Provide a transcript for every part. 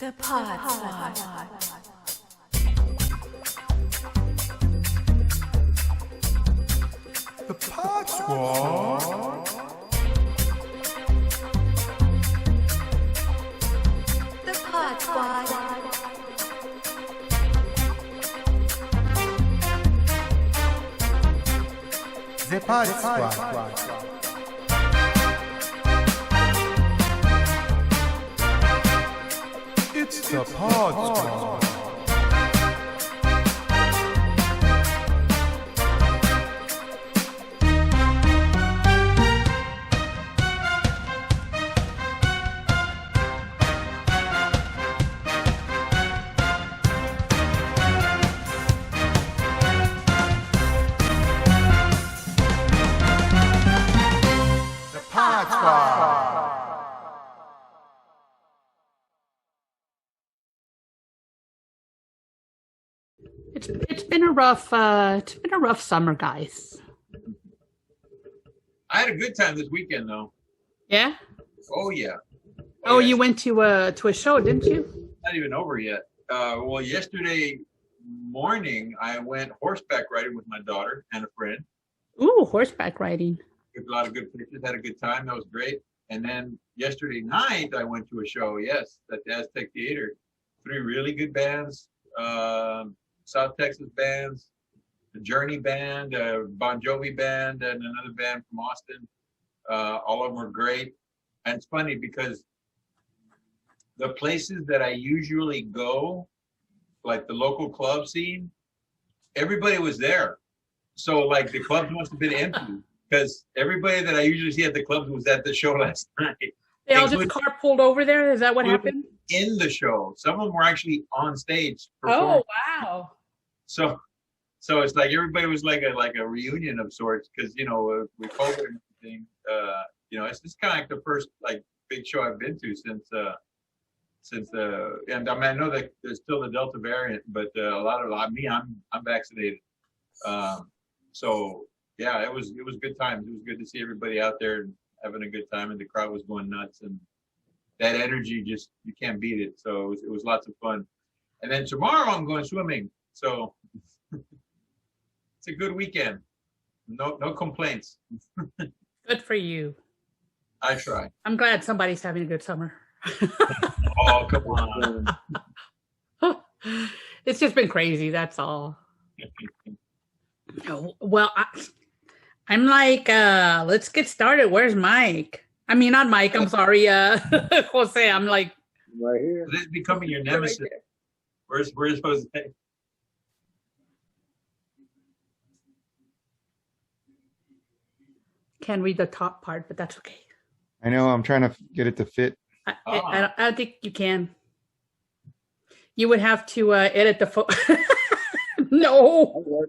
The Pod Squad. The Pod Squad. The Pod Squad. The Pod Squad. It's the Pod Squad. The Pod Squad. It's been a rough summer, guys. I had a good time this weekend, though. Yeah. Oh yeah. Oh, yeah. you went to a show, didn't you? Not even over yet. Well, yesterday morning I went horseback riding with my daughter and a friend. Ooh, horseback riding. Took a lot of good pictures. Had a good time. That was great. And then yesterday night I went to a show. Yes, at the Aztec Theater. 3 really good bands. South Texas bands, the Journey Band, a Bon Jovi band, and another band from Austin. All of them were great. And it's funny because the places that I usually go, like the local club scene, everybody was there. So like the clubs must have been empty because everybody that I usually see at the clubs was at the show last night. They all just carpooled over there. Is that what happened? In the show. Some of them were actually on stage Oh, performing. wow. So it's like everybody was like a reunion of sorts because with COVID and everything, it's kind of like the first like big show I've been to since and I mean I know that there's still the Delta variant, but I'm vaccinated. So yeah, it was good times. It was good to see everybody out there and having a good time, and the crowd was going nuts, and that energy just you can't beat it. So it was lots of fun. And then tomorrow I'm going swimming. So it's a good weekend. No complaints. Good for you. I try. I'm glad somebody's having a good summer. Oh, come on. It's just been crazy. That's all. Well, I'm like, let's get started. Where's Mike? I mean, not Mike. I'm sorry, Jose. I'm like, right here. This is becoming your nemesis. Where's Jose? can't read the top part, but that's okay. I know. I'm trying to get it to fit. I don't think you can. You would have to edit the photo. No.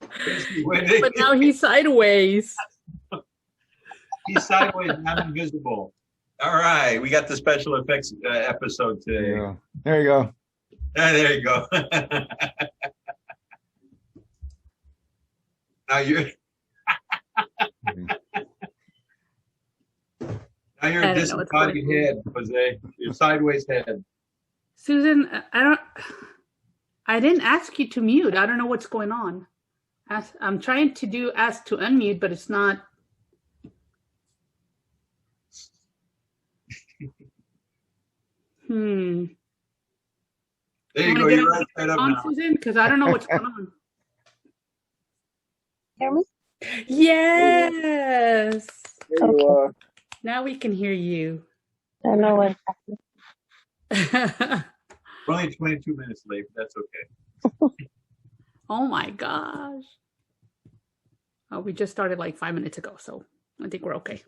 But now he's sideways. He's sideways, not invisible. All right, we got the special effects episode today. Yeah. There you go. There you go. Now you're a disembodied head, Jose. Your sideways head. Susan, I didn't ask you to mute. I don't know what's going on. I'm trying to ask to unmute, but it's not. There you wanna go. get You're on right up now. Susan? Because I don't know what's going on. Hear me? Yes. There you are. Now we can hear you. I don't know what We're only 22 minutes late, but that's okay. Oh my gosh. Oh, we just started like 5 minutes ago, so I think we're okay.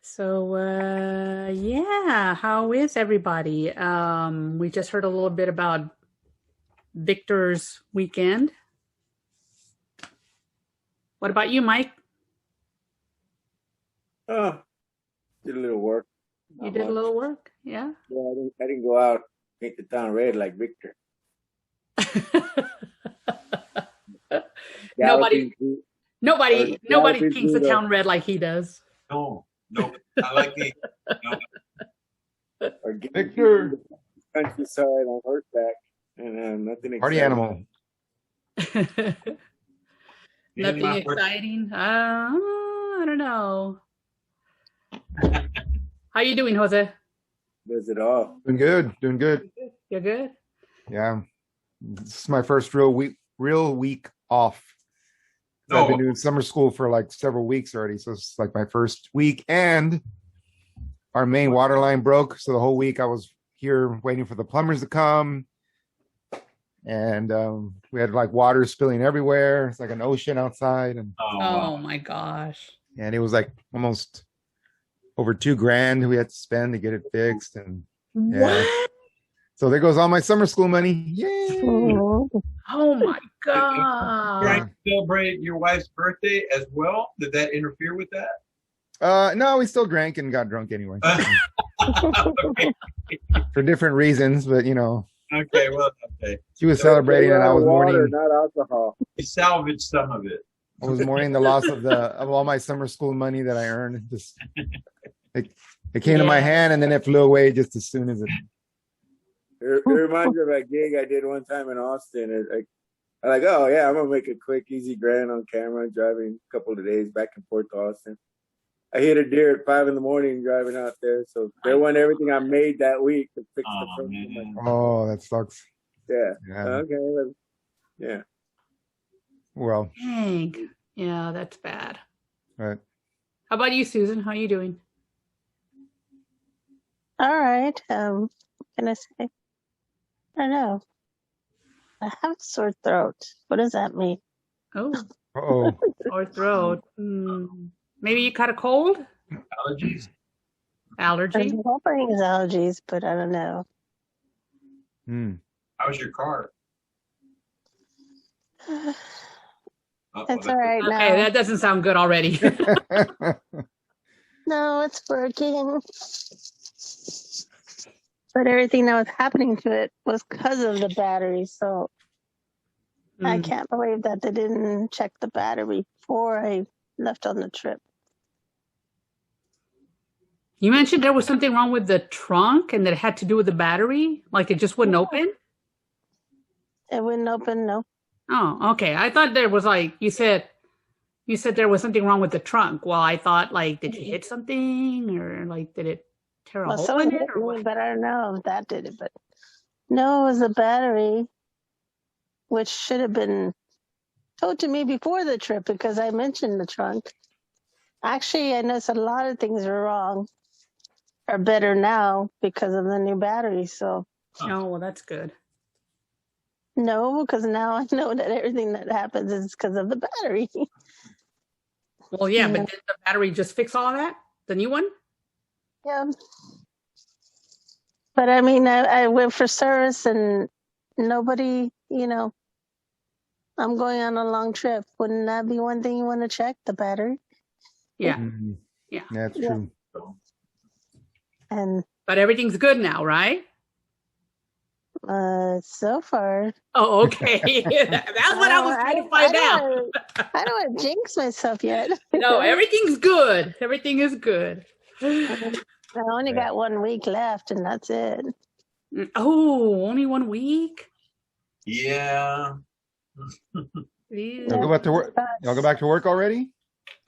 So, yeah, how is everybody? We just heard a little bit about Victor's weekend. What about you, Mike? Oh, did a little work. You did a little work? Yeah. Yeah, I didn't go out paint the town red like Victor. Nobody paints the Galloping town red like he does. No, I like the or get Victor. countryside on horseback, and nothing. Party exciting. animal. Nothing my- exciting. I don't know. How you doing, Jose? Does it all? Doing good. Doing good. You're good? Yeah. This is my first real week off. So I've been doing summer school for like several weeks already. So it's like my first week, and our main water line broke. So the whole week I was here waiting for the plumbers to come. And we had like water spilling everywhere. It's like an ocean outside. And Oh my gosh. it was like almost over $2,000 we had to spend to get it fixed. And yeah. What? So there goes all my summer school money. Yay! Oh my Trying god. to celebrate your wife's birthday as well. Did that interfere with that? No, we still drank and got drunk anyway Okay. for different reasons. But Okay, well, okay. she was celebrating, and I was water, mourning. not alcohol. We salvaged some of it. I was mourning the loss of all my summer school money that I earned. Just it came to my hand, and then it flew away just as soon as it. It reminds me of a gig I did one time in Austin. I'm like, oh yeah, I'm gonna make a quick, easy grand on camera, driving a couple of days back and forth to Austin. I hit a deer at 5 a.m. driving out there, so they won everything I made that week to fix the front. Man. Oh, that sucks. Yeah. Yeah. Okay. Yeah. Well, Dang. Yeah, that's bad. right. How about you, Susan? How are you doing? All right. What can I say? I don't know. I have a sore throat. What does that mean? Oh, Oh, sore throat. Maybe you caught a cold? Allergies? Allergy? I'm hoping it's allergies, but I don't know. How's your car? It's all right now. Okay, that doesn't sound good already. No, it's working. But everything that was happening to it was because of the battery. So I can't believe that they didn't check the battery before I left on the trip. You mentioned there was something wrong with the trunk and that it had to do with the battery? Like it just wouldn't open? It wouldn't open, no. Oh, okay. I thought there was like, you said there was something wrong with the trunk. Well, I thought like, did you hit something or like, did it tear a Well, hole someone in it hit or me, what? but I don't know if that did it. But no, it was the battery, which should have been told to me before the trip because I mentioned the trunk. Actually, I noticed a lot of things are wrong or better now because of the new battery. So Oh, well, that's good. no, because now I know that everything that happens is because of the battery. Well, yeah, Yeah. but did the battery just fix all of that? The new one? Yeah. But I mean, I went for service and nobody, I'm going on a long trip. Wouldn't that be one thing you want to check? The battery? Yeah. Yeah, that's Yeah. true. And But everything's good now, right? so far. Oh, okay. That's what I was trying to find out. I don't want to jinx myself yet. No, everything's good. Everything is good. I only got 1 week left and that's it. Oh, only 1 week? Yeah. Yeah. Y'all go back to work. Y'all go back to work already?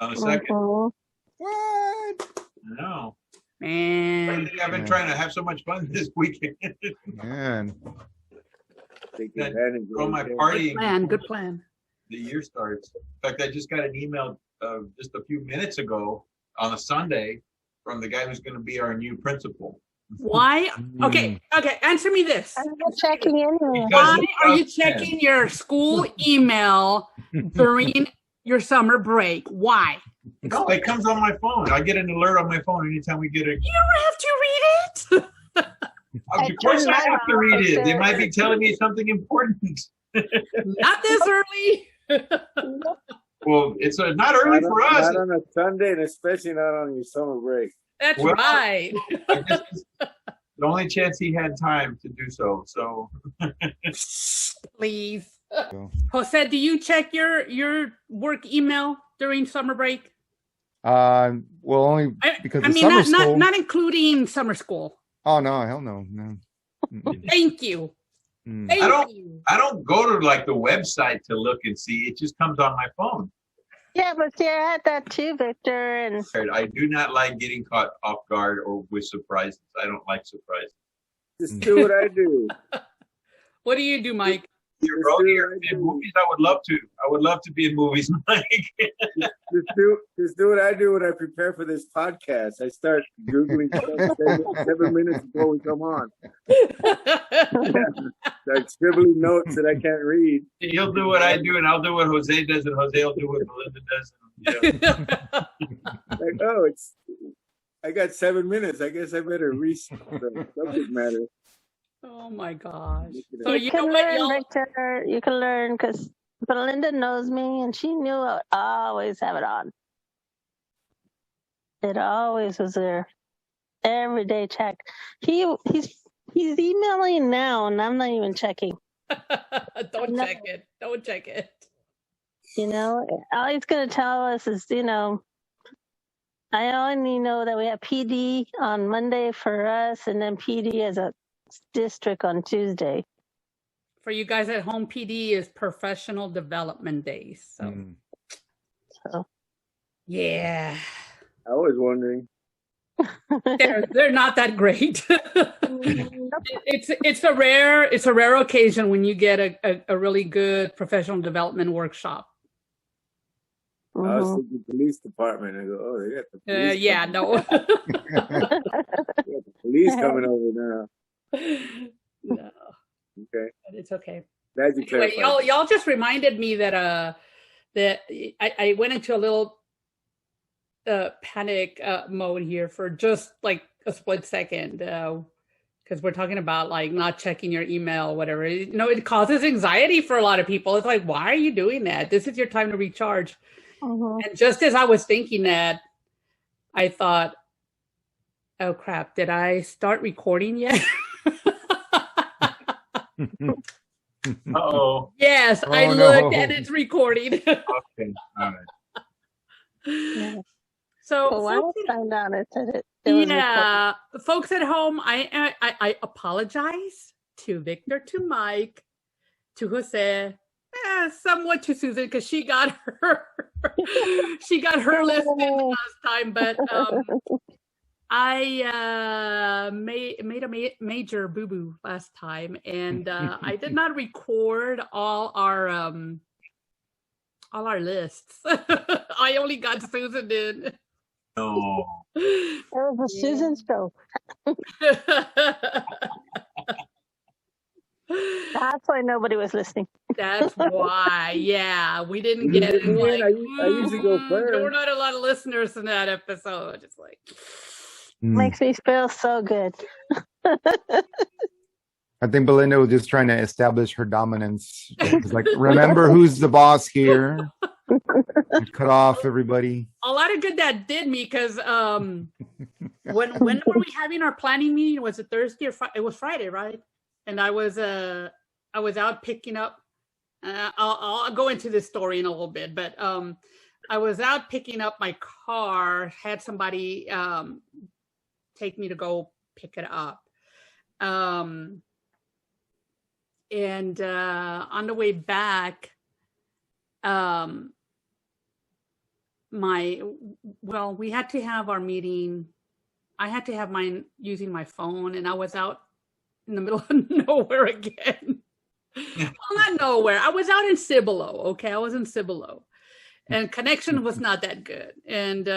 On a second. Mhm. What? No. Man. I've been trying to have so much fun this weekend. Man. Take That- advantage of On my it. party, Good plan. the year starts. In fact, I just got an email just a few minutes ago on a Sunday from the guy who's going to be our new principal. Why? Okay, answer me this. I'm not checking anyway. Why are you checking your school email during your summer break? Why? No, it comes on my phone. I get an alert on my phone anytime we get a. You don't have to read it. Of course, I have to read it. They might be telling me something important. Not this early. Well, it's not early for us. Not on a Sunday, and especially not on your summer break. That's Well, right. I guess it's the only chance he had time to do so. So Please. So. Jose, do you check your work email during summer break? Well, only because I of mean, summer not school. not including summer school. Oh no, hell no, no. Thank you. Thank you. I don't go to like the website to look and see. It just comes on my phone. Yeah, but see, I had that too, Victor. And I do not like getting caught off guard or with surprises. I don't like surprises. Just do what I do. What do you do, Mike? In movies, I would love to. I would love to be in movies, Mike. Just do what I do when I prepare for this podcast. I start Googling stuff 7 minutes before we come on. Like scribbling notes that I can't read. He'll do what I do, and I'll do what Jose does, and Jose will do what Belinda does. Like, I got 7 minutes. I guess I better read the subject matter. Oh my gosh. So you can learn, Victor. You can learn because Belinda knows me and she knew I would always have it on. It always was there. Everyday check. He's emailing now and I'm not even checking. Don't check it. Don't check it. You know, all he's going to tell us is, you know, I only know that we have PD on Monday for us and then PD as a district on Tuesday. For you guys at home, PD is Professional Development Days. So. Yeah. I was wondering. They're not that great. It's a rare occasion when you get a really good professional development workshop. I was thinking police department. I go, oh, they got the police. Yeah, no. They got the police coming over now. No. Okay. But it's okay. Anyway, y'all just reminded me that I went into a little panic mode here for just like a split second because we're talking about like not checking your email, whatever. You know, it causes anxiety for a lot of people. It's like, why are you doing that? This is your time to recharge. And just as I was thinking that, I thought, oh crap, did I start recording yet? Uh-oh. Yes, I looked and it's recording. Okay, all right. Yeah. So I found out it said it was recording. Folks at home, I apologize to Victor, to Mike, to Jose, somewhat to Susan because she got her list in last time, but I made a major boo-boo last time, and I did not record all our lists. I only got Susan in. No. It was a Susan show. That's why nobody was listening. That's why. Yeah, we didn't get it. Like, I usually go first. There were not a lot of listeners in that episode. It's like makes me feel so good. I think Belinda was just trying to establish her dominance. It's like, remember who's the boss here? Cut off everybody. A lot of good that did me because when were we having our planning meeting? Was it Thursday or Friday? It was Friday, right? And I was out picking up. I'll go into this story in a little bit, but I was out picking up my car. Had somebody take me to go pick it up, and on the way back, we had to have our meeting. I had to have mine using my phone, and I was out in the middle of nowhere again. Well, not nowhere. I was out in Cibolo. Okay, I was in Cibolo, and connection was not that good. And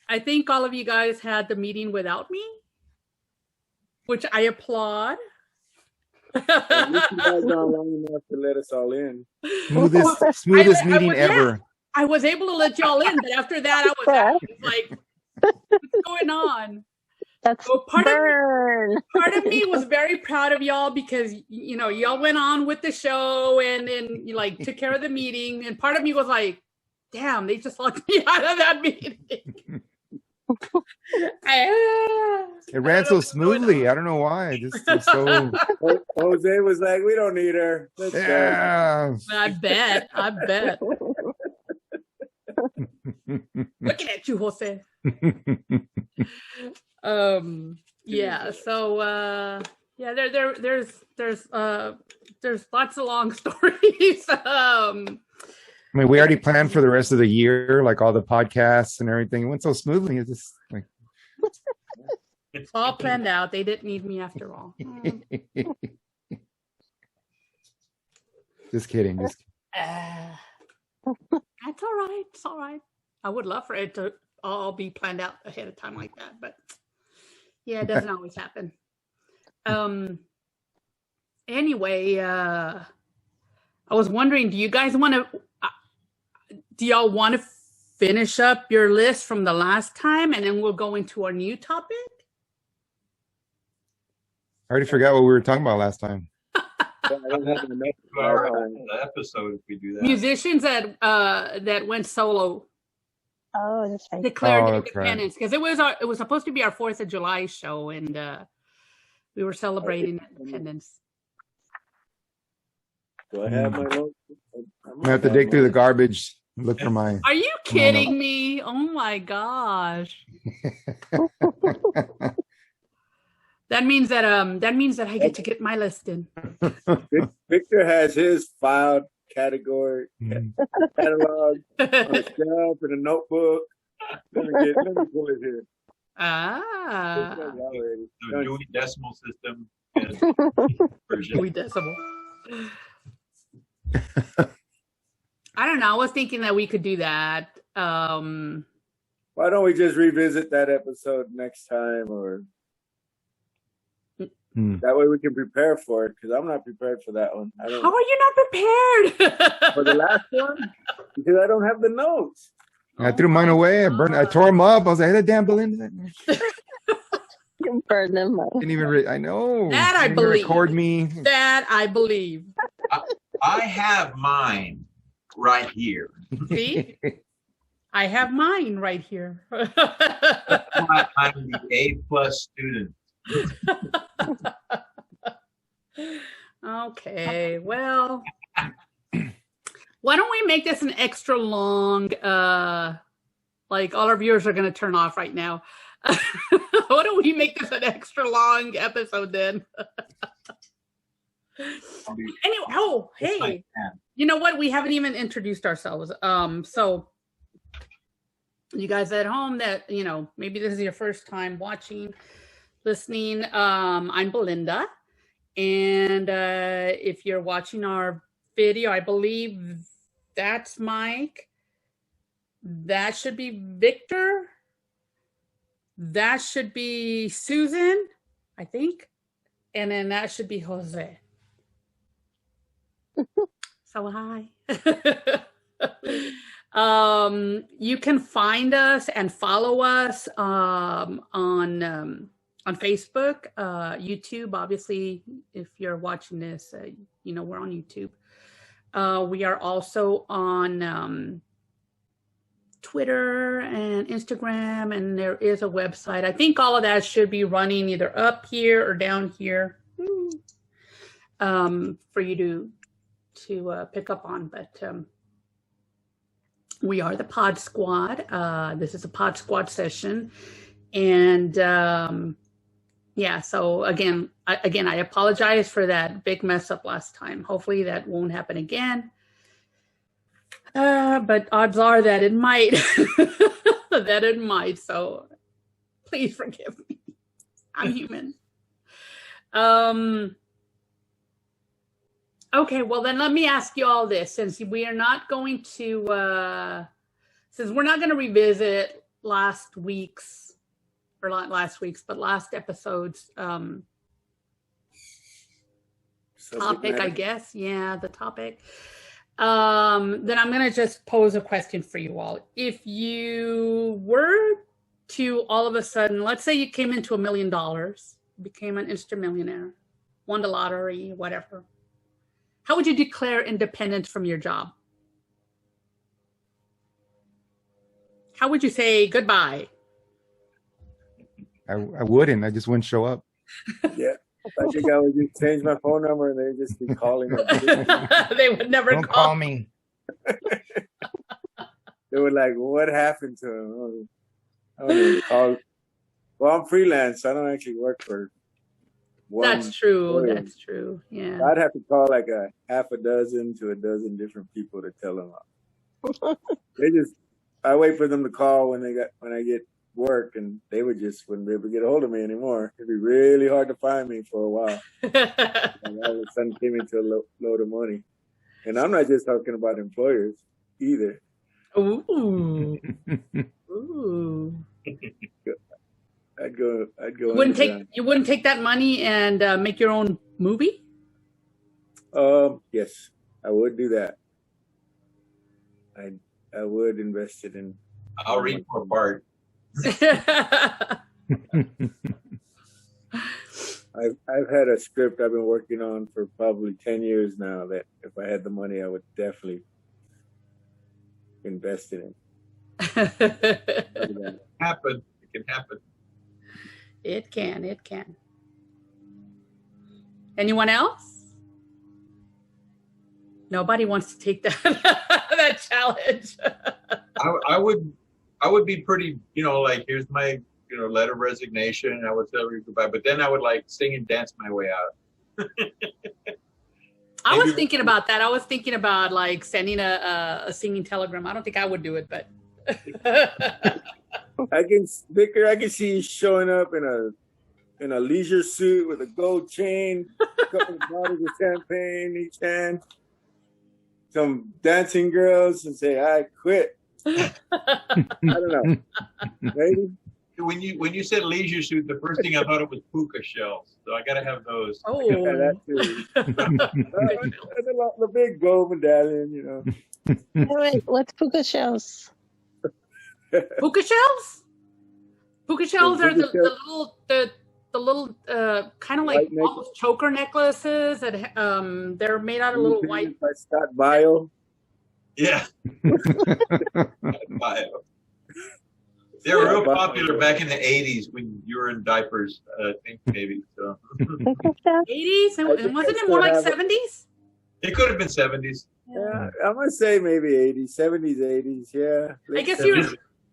I think all of you guys had the meeting without me, which I applaud. You guys not long enough to let us all in. Smoothest meeting ever. Yeah, I was able to let y'all in, but after that, I was like, what's going on? That's so part of me was very proud of y'all because you know y'all went on with the show and you like took care of the meeting, and part of me was like, damn, they just locked me out of that meeting. It ran so smoothly. I don't know why. I just so. Jose was like, "We don't need her." Let's go. I bet. Looking at you, Jose. Yeah. So yeah, there's lots of long stories. I mean, we already planned for the rest of the year, like all the podcasts and everything. It went so smoothly. It's just like It's all planned out. They didn't need me after all. just kidding. Just That's all right. It's all right. I would love for it to all be planned out ahead of time like that, but yeah, it doesn't always happen. Anyway, I was wondering, do y'all want to finish up your list from the last time, and then we'll go into our new topic? I already forgot what we were talking about last time. I don't have the next 2 hour episode if we do that. Musicians that went solo Oh, that's right. declared Oh, that's right. independence, because it was supposed to be our 4th of July show, and we were celebrating independence. Do I have my notes? I have to dig through the garbage, look for my. Are you kidding me? Oh my gosh. That means that I get to get my list in. Victor has his filed category catalog on a shelf in a notebook. Let me pull it here. Ah. The Dewey Decimal System version. Dewey Decimal. I don't know. I was thinking that we could do that. Why don't we just revisit that episode next time, or that way we can prepare for it? Because I'm not prepared for that one. How are you not prepared? For the last one? Because I don't have the notes. I threw mine away. I tore them up. I was like, hey, that damn Belinda. You burned them up. Didn't even. I know. That I Didn't even believe. Record me. That I believe. I have mine right here. See? I have mine right here. I'm the A+ student. Okay, well, why don't we make this an extra long, like all our viewers are going to turn off right now. Why don't we make this an extra long episode then? Anyway, oh, hey, you know what? We haven't even introduced ourselves. So you guys at home that, maybe this is your first time watching, listening, I'm Belinda. And if you're watching our video, I believe that's Mike. That should be Victor. That should be Susan, I think. And then that should be Jose. So hi. You can find us and follow us on Facebook, YouTube. Obviously, if you're watching this, we're on YouTube. We are also on Twitter and Instagram, and there is a website. I think all of that should be running either up here or down here for you to pick up on. But we are the Pod Squad. This is a Pod Squad session, and yeah. So again, I apologize for that big mess up last time. Hopefully that won't happen again. But odds are that it might. So please forgive me. I'm human. Okay, well then let me ask you all this. Since we are not going to, since we're not going to revisit last episode's topic, I guess. Yeah, the topic. Then I'm going to just pose a question for you all. If you were to all of a sudden, let's say you came into $1 million, became an instant millionaire, won the lottery, whatever, how would you declare independence from your job? How would you say goodbye? I wouldn't. I just wouldn't show up. Yeah. I think I would just change my phone number and they'd just be calling me. They would never Don't call me. They were like, what happened to him? I don't even call. Well, I'm freelance. I don't actually work for one. That's true. employer. That's true. Yeah. I'd have to call like a half a dozen to a dozen different people to tell them. I wait for them to call when I get work, and they wouldn't be able to get a hold of me anymore. It'd be really hard to find me for a while. And all of a sudden came into a load of money. And I'm not just talking about employers either. Ooh. Ooh. I'd go. You wouldn't take that money and make your own movie? Yes, I would do that. I would invest it in. I'll read for Bart. I've had a script I've been working on for probably 10 years now that if I had the money, I would definitely invest in it. Happen. It can happen. It can. Anyone else? Nobody wants to take that that challenge. I would be pretty, like, here's my, letter of resignation. I would tell everybody goodbye, but then I would like sing and dance my way out. I was thinking about that. I was thinking about like sending a singing telegram. I don't think I would do it, but I can see you showing up in a leisure suit with a gold chain, a couple of bottles of champagne in each hand, some dancing girls, and say, "I quit." I don't know. Maybe. When you said leisure suit, the first thing I thought it was puka shells. So I got to have those. Oh, Yeah, that too. The big gold medallion, Wait, what's puka shells? puka shells? Puka shells are puka the little kind of like White necklace. almost choker necklaces that they're made out of little white. By Scott Bio. Yeah. Bio. They were real popular back in the 80s when you were in diapers, I think, maybe. So Puka shells? 80s? And wasn't it more like 70s? it could have been 70s. Yeah, I'm gonna say maybe 80s, 70s, 80s. Yeah. I guess Late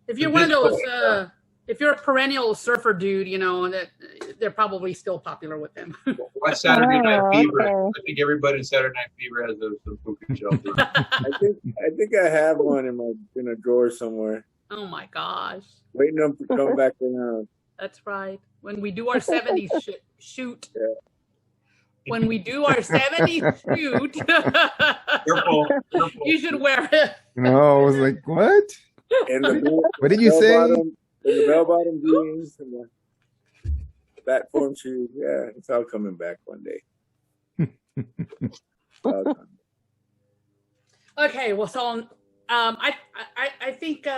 if you're one of those, if you're a perennial surfer dude, that they're probably still popular with them. Watch Saturday Night Fever. Okay. I think everybody in Saturday Night Fever has those puka shells. I think I have one in a drawer somewhere, Oh my gosh. waiting on to come back around. That's right. When we do our 70s shoot. Yeah. When we do our 70s shoot, Careful. you should wear it. I was like, what? And the What did you say? The bell-bottom jeans and the platform shoes. Yeah, it's all coming back one day. Okay, well, so I think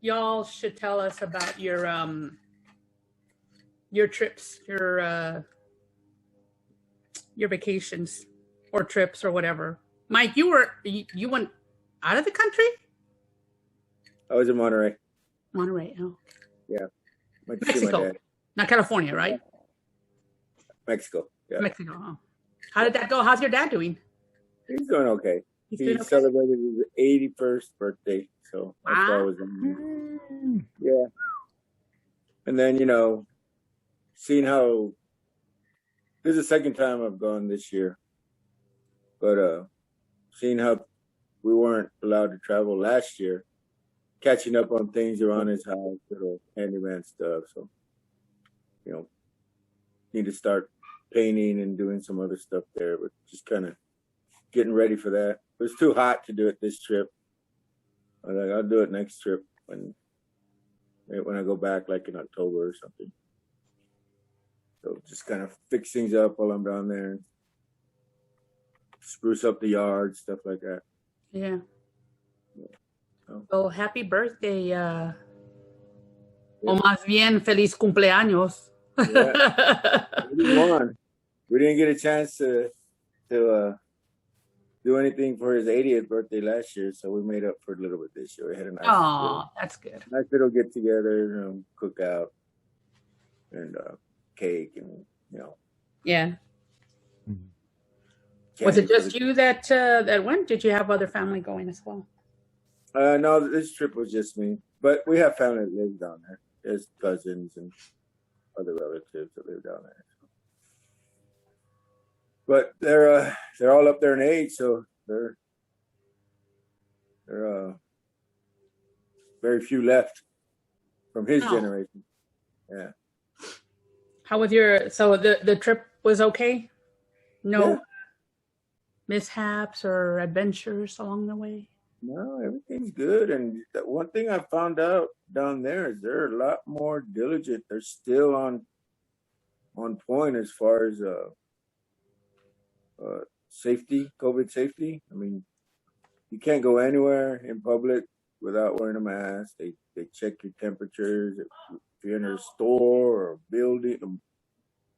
y'all should tell us about your trips, your vacations or trips or whatever. Mike, you went out of the country? I was in Monterey. Monterey, oh. Went to see my Mexico, dad. not California, right? Mexico. Yeah. Mexico. Oh. How did that go? How's your dad doing? He's doing okay. He's He doing okay? celebrated his 81st birthday, so that's why I was in there. Yeah. And then, seeing how this is the second time I've gone this year, but seeing how we weren't allowed to travel last year, catching up on things around his house, little handyman stuff. So, need to start painting and doing some other stuff there, but just kind of getting ready for that. It was too hot to do it this trip. I was like, I'll do it next trip when I go back, like in October or something. So just kind of fix things up while I'm down there, spruce up the yard, stuff like that. Yeah. Oh. Well, happy birthday. O más bien, feliz cumpleaños. Yeah. We didn't get a chance to do anything for his 80th birthday last year, so we made up for it a little bit this year. We had a Oh, that's good. nice little get together, cook out, and cake, and Yeah. Was it just you that went? Did you have other family going as well? No, this trip was just me, but we have family that lives down there. his cousins and other relatives that live down there. But they're all up there in age, so they're very few left from his generation. Yeah. How was so the trip was okay? No mishaps or adventures along the way? No, everything's good. And one thing I found out down there is they're a lot more diligent. They're still on point as far as safety, COVID safety. I mean, you can't go anywhere in public without wearing a mask. They check your temperatures. If you're in a store or a building,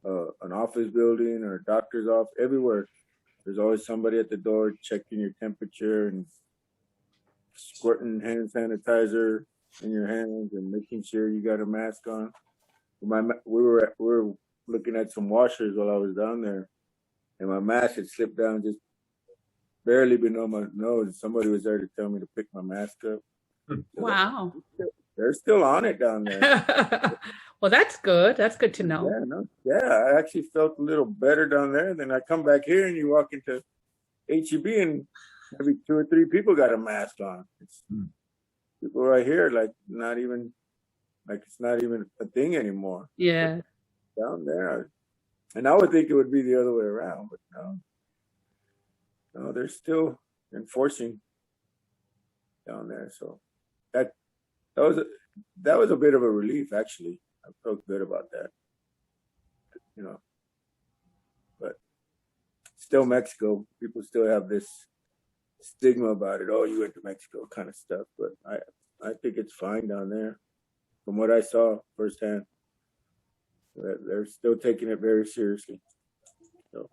an office building or a doctor's office, everywhere, there's always somebody at the door checking your temperature and squirting hand sanitizer in your hands and making sure you got a mask on. We were looking at some washers while I was down there, and my mask had slipped down just barely below my nose. Somebody was there to tell me to pick my mask up. Wow. They're still on it down there. Well, that's good. That's good to know. I actually felt a little better down there. Then I come back here and you walk into HEB and maybe 2 or 3 people got a mask on. It's people right here, it's not even a thing anymore. Yeah. But down there, and I would think it would be the other way around, but no, they're still enforcing down there. So that was a bit of a relief, actually. I felt good about that, but still Mexico, people still have this stigma about it. Oh, you went to Mexico kind of stuff. But I think it's fine down there. From what I saw firsthand, they're still taking it very seriously. So,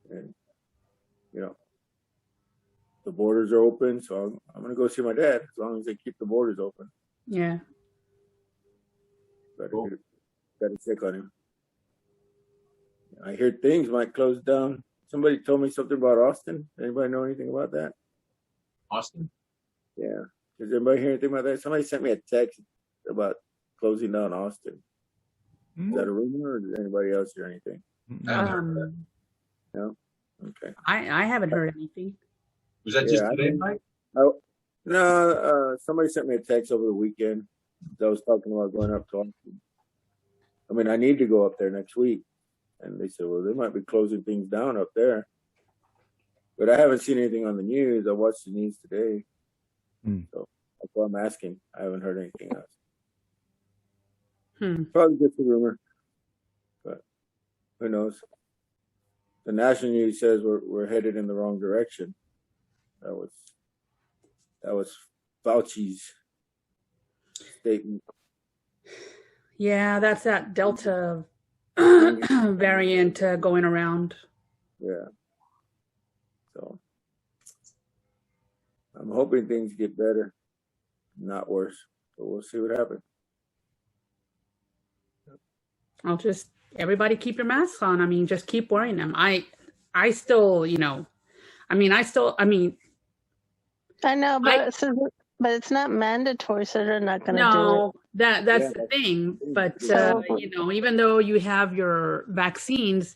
and the borders are open, so I'm going to go see my dad as long as they keep the borders open. Yeah. Better check on him. I hear things might close down. Somebody told me something about Austin. Anybody know anything about that? Austin? Yeah. Does anybody hear anything about that? Somebody sent me a text about closing down Austin. Is that a rumor, or does anybody else hear anything? No? Okay. I haven't heard anything. Was that just today, Mike? No, somebody sent me a text over the weekend. I was talking about going up to Austin. I mean, I need to go up there next week. And they said, well, they might be closing things down up there. But I haven't seen anything on the news. I watched the news today. So that's why I'm asking. I haven't heard anything else. Probably just a rumor. But who knows? The national news says we're headed in the wrong direction. That was Fauci's statement. Yeah, that's that Delta variant going around. Yeah. So I'm hoping things get better, not worse. But we'll see what happens. I'll just everybody keep your masks on. I mean, just keep wearing them. I still, I know, but it's not mandatory, so they're not going to do it. That's the thing. But even though you have your vaccines,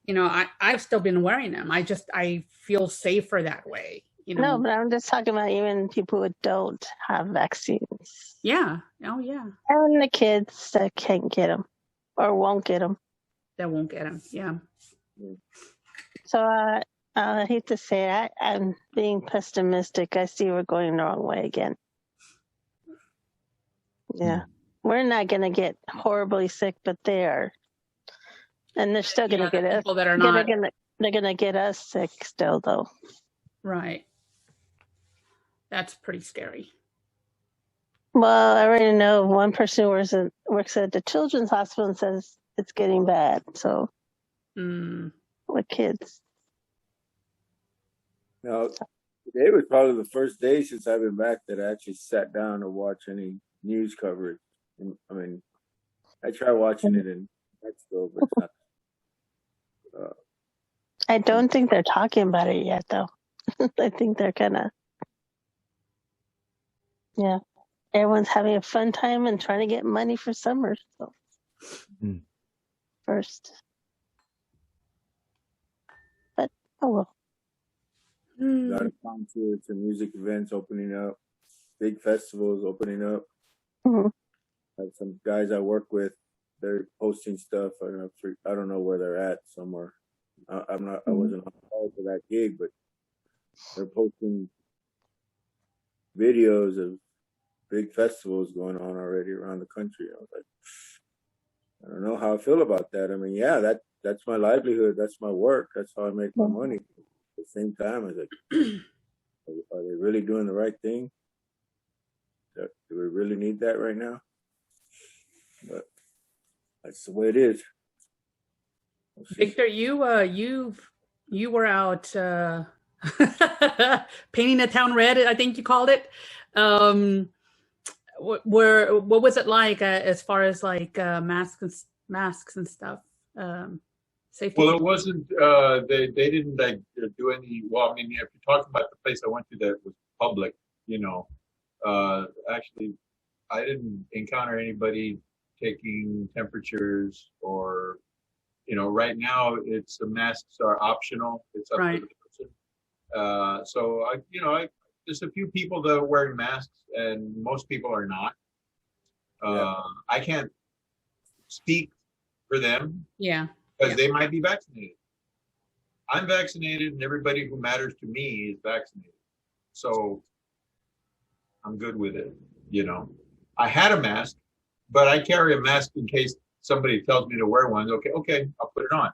I've still been wearing them. I feel safer that way. No, but I'm just talking about even people who don't have vaccines. Yeah. Oh, yeah. And the kids that can't get them or won't get them. That won't get them. Yeah. So I hate to say it, I'm being pessimistic. I see we're going the wrong way again. Yeah. We're not going to get horribly sick, but they are. And they're still going to get us. People that are not. They're going to get us sick still, though. Right. That's pretty scary. Well, I already know one person who works at the children's hospital and says it's getting bad. So, with kids. Now, today was probably the first day since I've been back that I actually sat down to watch any news coverage. I mean, I try watching it in Mexico, but it's not. I don't think they're talking about it yet, though. I think they're kind of, yeah. everyone's having a fun time and trying to get money for summer. So first, but oh well. A lot of concerts and music events opening up, big festivals opening up. Mhm. I have some guys I work with, they're posting stuff. I don't know where they're at somewhere. I wasn't on call for that gig, but they're posting videos of big festivals going on already around the country. I was like, I don't know how I feel about that. I mean, yeah, that's my livelihood. That's my work. That's how I make my money. At the same time, I was like, are they really doing the right thing? Do we really need that right now? But that's the way it is. Victor, you were out painting the town red, I think you called it. What was it like as far as like masks and stuff? Safety. Well, it wasn't. They didn't like do any. Well, I mean, if you're talking about the place I went to that was public, actually, I didn't encounter anybody taking temperatures or, right now it's the masks are optional. It's up to the person. So there's a few people that are wearing masks, and most people are not. I can't speak for them. Yeah. Because they might be vaccinated. I'm vaccinated, and everybody who matters to me is vaccinated. So I'm good with it. I had a mask, but I carry a mask in case somebody tells me to wear one. Okay, I'll put it on.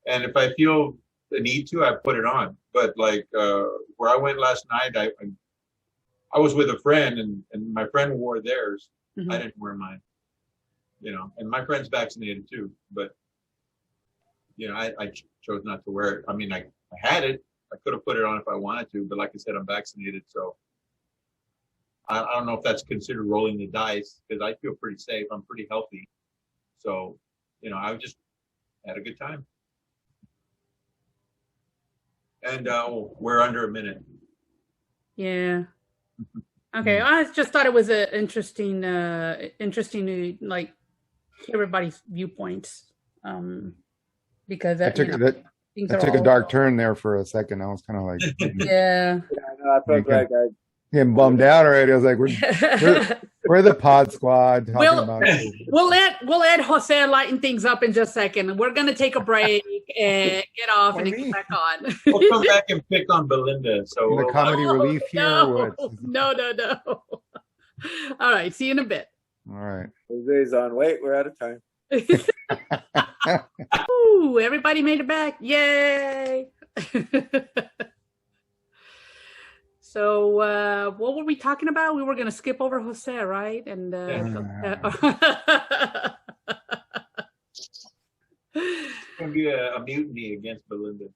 And if I feel the need to, I put it on. But like where I went last night, I was with a friend, and my friend wore theirs. I didn't wear mine. And my friend's vaccinated too, but I chose not to wear it. I mean, I had it. I could have put it on if I wanted to, but like I said, I'm vaccinated, so I don't know if that's considered rolling the dice, because I feel pretty safe. I'm pretty healthy, so I just had a good time. And we're under a minute. Yeah. Okay. I just thought it was interesting to like hear everybody's viewpoints, because I took a dark turn there for a second. I was kind of like, yeah. I felt like I getting bummed out already. I was like, we're the pod squad talking about it. We'll let Jose lighten things up in just a second. We're gonna take a break and get off and then get back on. We'll come back and pick on Belinda. So the comedy relief here. No. All right, see you in a bit. All right. Jose's on. Wait, we're out of time. Ooh, everybody made it back. Yay. So what were we talking about? We were going to skip over Jose, right? And it's going to be a mutiny against Belinda.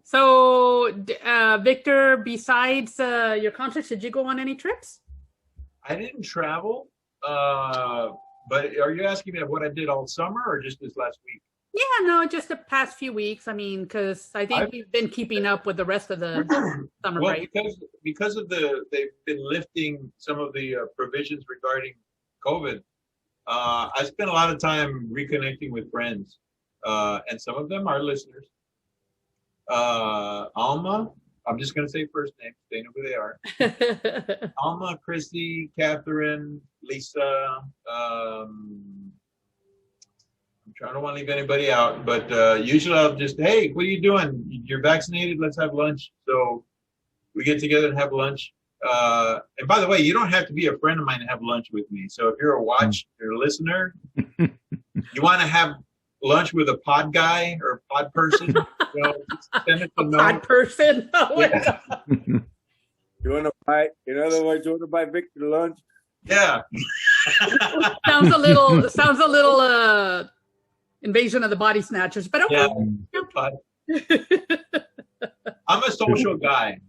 So Victor, besides your concerts, did you go on any trips? I didn't travel, but are you asking me what I did all summer or just this last week? Yeah, no, just the past few weeks. I mean, because I think you've been keeping up with the rest of the summer break. Because of they've been lifting some of the provisions regarding COVID. I spent a lot of time reconnecting with friends, and some of them are listeners. Alma, I'm just going to say first names. They know who they are. Alma, Chrissy, Catherine, Lisa. I don't want to leave anybody out, but usually I'll just, hey, what are you doing? You're vaccinated? Let's have lunch. So we get together and have lunch. And by the way, you don't have to be a friend of mine to have lunch with me. So if you're a listener, you want to have lunch with a pod guy or a pod person, just send it to know. Pod person? Oh my God. You want to buy, in other words, you want to buy Victor lunch? Yeah. sounds a little Invasion of the Body Snatchers, but okay. Yeah. I'm a social guy,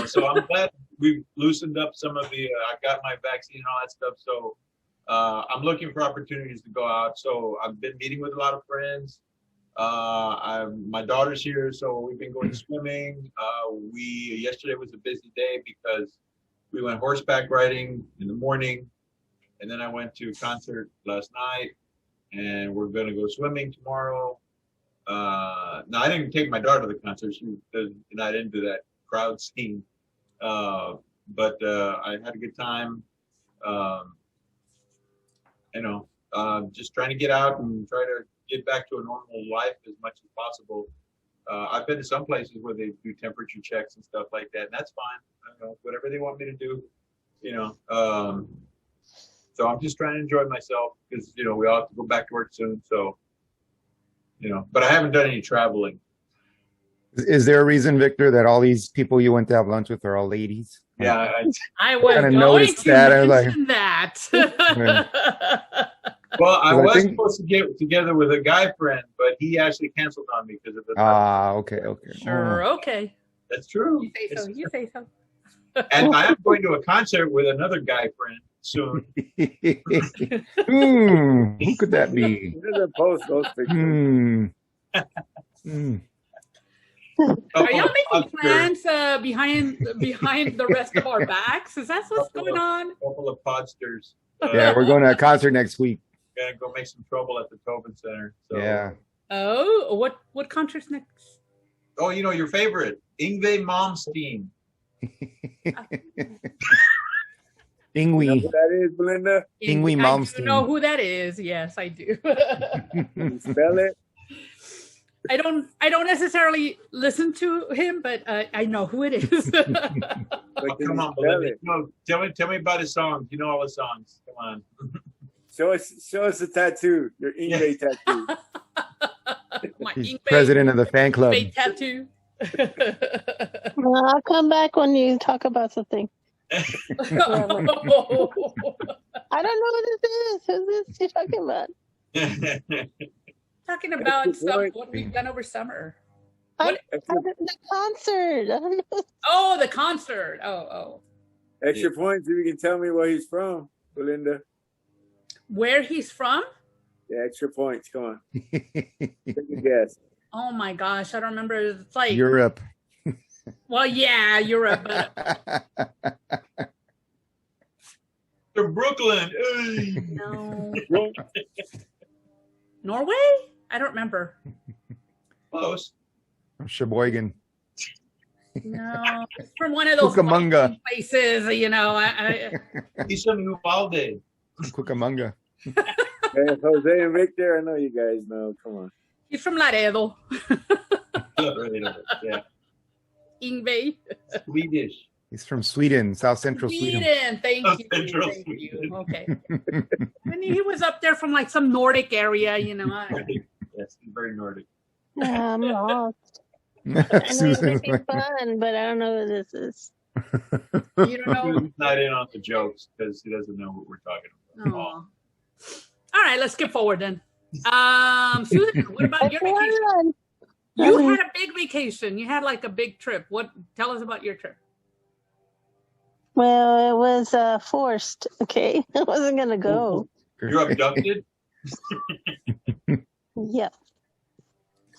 so I'm glad we've loosened up some of the, I got my vaccine and all that stuff. So I'm looking for opportunities to go out. So I've been meeting with a lot of friends. My daughter's here, so we've been going swimming. Yesterday was a busy day because we went horseback riding in the morning, and then I went to a concert last night, and we're going to go swimming tomorrow. No, I didn't take my daughter to the concert. She was not into that crowd scene. But I had a good time. Just trying to get out and try to get back to a normal life as much as possible. I've been to some places where they do temperature checks and stuff like that, and that's fine. I don't know, whatever they want me to do, So I'm just trying to enjoy myself because, we all have to go back to work soon. So, but I haven't done any traveling. Is there a reason, Victor, that all these people you went to have lunch with are all ladies? Yeah, I was kinda going noticed to that. I was mention that. Well, I Well, I was think- supposed to get together with a guy friend, but he actually canceled on me because of the. Okay. Sure, okay. That's true. You say so. You say so. And I am going to a concert with another guy friend soon. Who could that be? He doesn't post those pictures. Are y'all making plans behind the rest of our backs? Is that what's going on? A couple of podsters. Yeah, we're going to a concert next week. Gonna go make some trouble at the Tobin Center. So. Yeah. Oh, what concert's next? Oh, your favorite, Yngwie Malmsteen. Yngwie. That is, Belinda. Yngwie I Malmsteen. do know who that is. Yes, I do. Can you spell it? I don't necessarily listen to him, but I know who it is. But can Come you on, spell Belinda. it? Tell me about his songs. You know all his songs. Come on. Show us the tattoo. Your Yngwie tattoo. My He's Yngwie- president of the fan club. Yngwie tattoo. Well, I'll come back when you talk about something. I don't know what this is. Who's this you're talking about? Talking about stuff what we've done over summer. The concert. I don't know. Oh, the concert. Oh. Extra points if you can tell me where he's from, Belinda. Where he's from? Yeah, extra points. Come on. Take a guess. Oh my gosh, I don't remember. It's like Europe. Well, yeah, Europe. But To Brooklyn. no. Norway? I don't remember. Close. Sheboygan. No, it's from one of those Cucamonga. places. He's from Uvalde. Cucamonga. Hey, Jose and Victor, I know you guys know. Come on. He's from Laredo. Yeah. Yngwie. Swedish. He's from Sweden, South Central Sweden. Sweden. Thank South you. Central Thank you. Sweden. Okay. When he was up there from like some Nordic area, Yes, he's very Nordic. Yeah, I'm lost. I know you're Susan's making like, fun, but I don't know who this is. You don't know. He's not in on the jokes because he doesn't know what we're talking about. Oh. All right, let's skip forward then. Susan, what about your vacation? You had a big vacation. You had like a big trip. Tell us about your trip. Well, it was forced. Okay, I wasn't gonna go. You're abducted? Yeah.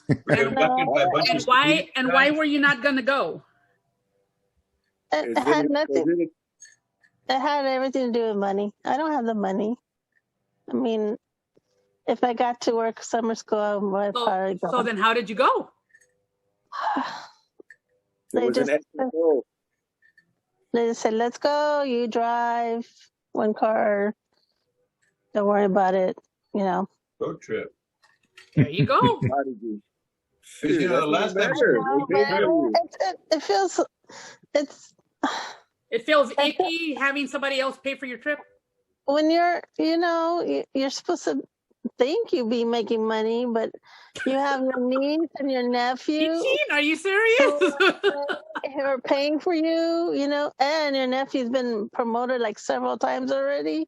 Were you abducted by a bunch And of why were you not gonna go? It had nothing. It had everything to do with money. I don't have the money. I mean, if I got to work summer school, I would probably go. So then how did you go? They just said, let's go. You drive one car. Don't worry about it. road trip? There you go. Because, the last time It feels. It feels icky having somebody else pay for your trip. When you're supposed to think you'd be making money, but you have your niece and your nephew. 18? Are you serious? who are paying for you, and your nephew's been promoted like several times already.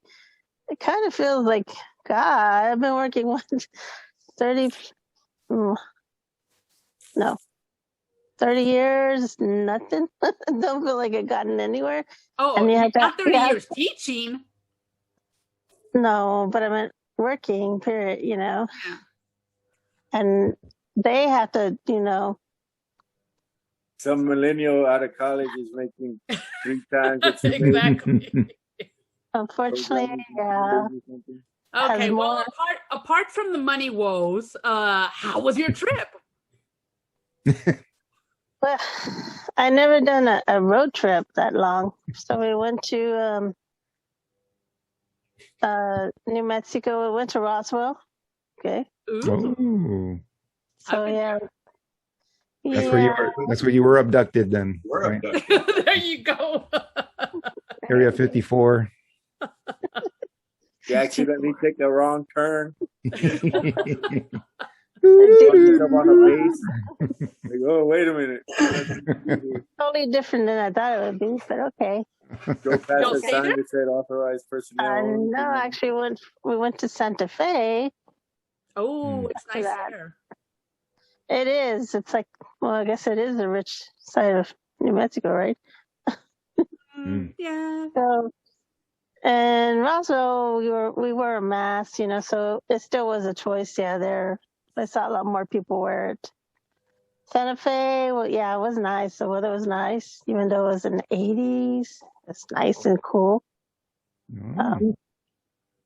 It kind of feels like, God, I've been working 30 years, nothing. Don't feel like I've gotten anywhere. Oh, And you have not to- 30 yeah. years teaching. No, but I meant working, period, Yeah. and they have to, you know. Some millennial out of college is making 3 times what you made. Exactly. Unfortunately, yeah. Okay, Has well, more- apart from the money woes, how was your trip? Well, I never done a road trip that long, so we went to New Mexico. We went to Roswell. Okay, Ooh, Oh, so I've been yeah, that's where you yeah. were. That's where you were abducted then. We're Right? abducted. there you go. Area 54. You accidentally take a wrong turn. I Fucked did up on a base. Like, oh, wait a minute. totally different than I thought it would be, but okay. Drove past Y'all the stay sign there? that said authorized personnel. No, actually, we went to Santa Fe. Oh, it's After nice that. there. It is. It's like, well, I guess it is the rich side of New Mexico, right? Yeah. So, and Roswell, we wore a mask, you know, so it still was a choice. Yeah, there. I saw a lot more people wear it. Santa Fe, well, yeah, it was nice. The weather was nice, even though it was in the 80s. It's nice and cool.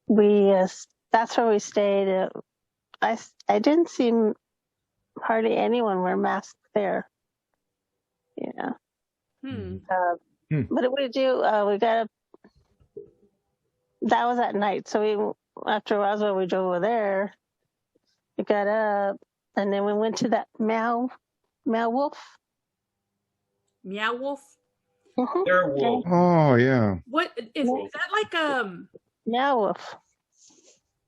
We that's where we stayed. I didn't see hardly anyone wear masks there. Yeah. What did we do? We got up. That was at night. So we after Roswell, we drove over there. We got up, and then we went to that Meow Wolf. Meow Wolf. Mhm. They're a wolf. Oh yeah, What is that like? Meow Wolf.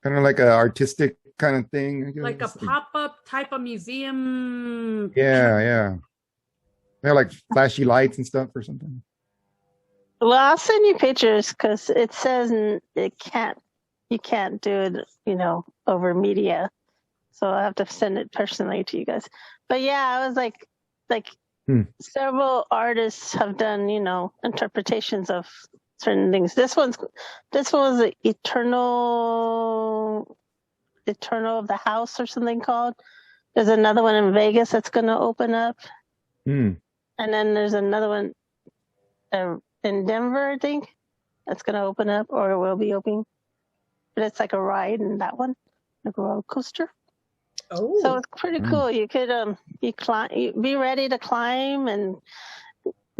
kind of like a artistic kind of thing. I guess. Like a pop-up type of museum. Yeah. They're like flashy lights and stuff or something. Well, I'll send you pictures because it says you can't do it, you know, over media. So I'll have to send it personally to you guys. But yeah, I was like several artists have done, you know, interpretations of certain things. This one was the Eternal of the House or something called. There's another one in Vegas that's going to open up. And then there's another one in Denver, I think, that's going to open up or will be opening. But it's like a ride in that one, like a roller coaster. Oh, So it's pretty cool. You could be ready to climb and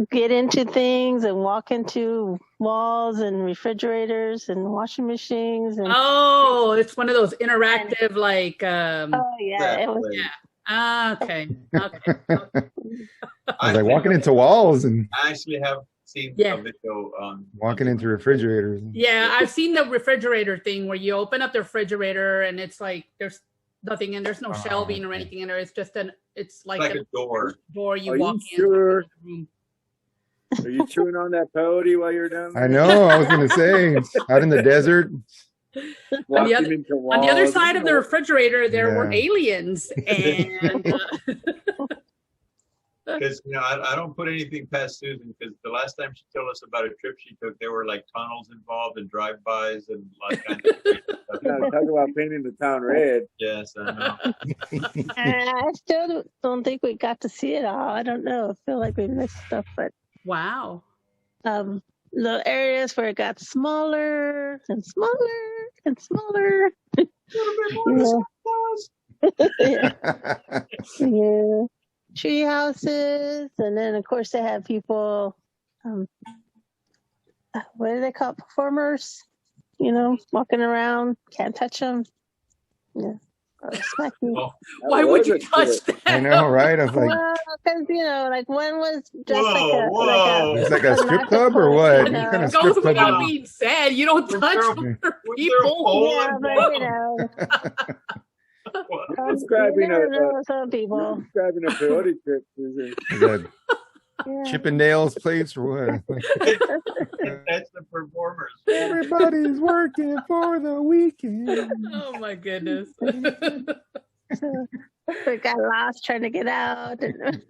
get into things and walk into walls and refrigerators and washing machines and it's one of those interactive like. oh yeah, it was Okay. I was like walking into walls and I actually have seen Yeah. a video on walking into refrigerators. Yeah, I've seen the refrigerator thing where you open up the refrigerator and it's like there's nothing in, there's no shelving or anything in there. It's just it's like a door. door you Are walk you in. sure? The room. Are you chewing on that peyote while you're down there? I know. I was gonna say out in the desert. Walking other- into On the other walls. side of the refrigerator, there were Yeah. aliens, and Because I don't put anything past Susan, because the last time she told us about a trip she took, there were like tunnels involved and drive-bys and a lot of kinds of crazy stuff. Yeah, talk about painting the town red. Yes, I know. I still don't think we got to see it all. I don't know. I feel like we missed stuff, but wow. the areas where it got smaller and smaller and smaller. Yeah. Yeah. Tree houses, and then of course they have people. What do they call it? Performers? You know, walking around, can't touch them. Yeah, or smack you. Oh, Why would you touch that? I know, right? I was like, Well, because you know, like one was just Whoa. it's like a strip club or what? You know. What kind of It goes strip club? without is- being said. You don't Was touch there- other was there a people. pole Yeah, but you know, Describing you never know some You're people. describing a peyote trip, Susan. Is that Yeah. Chippendale's place or what? That's the performers. Everybody's working for the weekend. Oh my goodness. So we got lost trying to get out and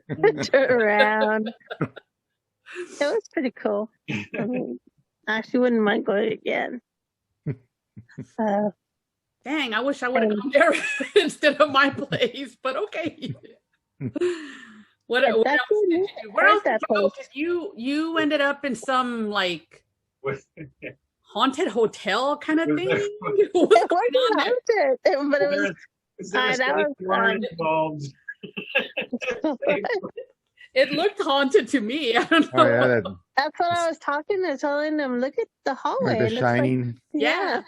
turn around. It was pretty cool. I mean, I actually wouldn't mind going again. Dang, I wish I would have gone there instead of my place, but okay. What else That's did you do? Where like else did that you go? place. 'Cause you ended up in some like haunted hotel kind of Was thing. there- What's It going on wasn't there? haunted, but it was. Is there a that snake was, porn involved? It looked haunted to me. I don't Oh know. yeah, that, That's what I was talking to, telling them, look at the hallway. the It looks like- Shining. yeah.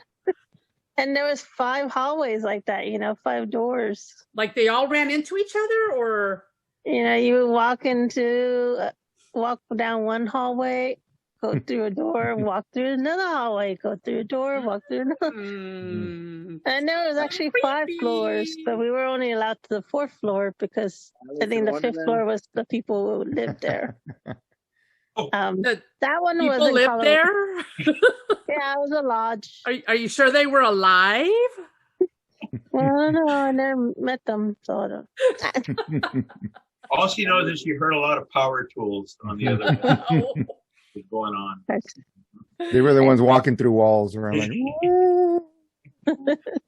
And there was 5 hallways like that, 5 doors. Like they all ran into each other, or You would walk down one hallway, go through a door, walk through another hallway, go through a door, walk through another. And there was actually 5 creepy. floors, but we were only allowed to the 4th floor because I think the 5th floor was the people who lived there. The That one was people in lived Colorado. there. Yeah, it was a lodge. Are you sure they were alive? Well, I don't know. I never met them, so I don't. All she knows is she heard a lot of power tools on the other end Oh. going on. They were the ones walking through walls around like,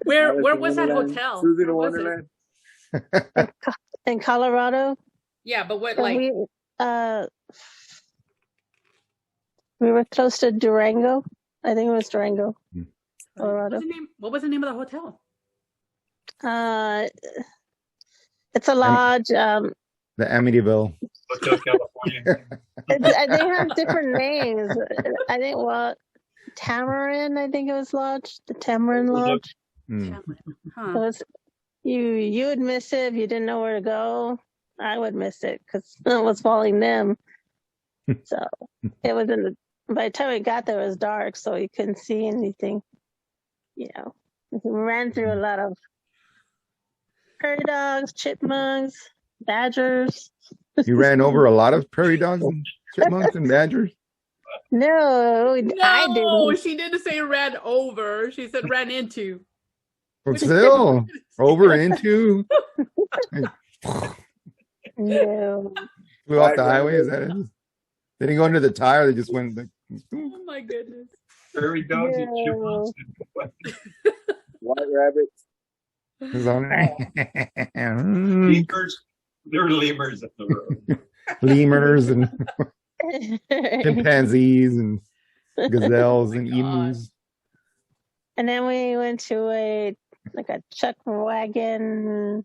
Where Alice in was that Wonderland. hotel? Susan in Where was it? Wonderland. In Colorado, Yeah, but what so like we were close to Durango. I think it was Durango, Colorado. what was the name of the hotel? It's a lodge. the Amityville. Hotel California. They have different names. I think Tamarind. I think it was lodge. The Tamarind Lodge. Hmm. It Huh. was you would miss it if you didn't know where to go. I would miss it because I was following them. So it was by the time we got there, it was dark, so you couldn't see anything. We ran through a lot of prairie dogs, chipmunks, badgers. You ran over a lot of prairie dogs and chipmunks and badgers. No, I No, didn't. she didn't say ran over. She said ran into. Well, still over into No. flew off the highway. Is that it? They didn't go under the tire. They just went. Like, Oh my goodness. Prairie dogs and No. chipmunks. White rabbits. it was on- Lemurs. There were lemurs on the road. lemurs and chimpanzees and gazelles and God. emus. And then we went to a chuck wagon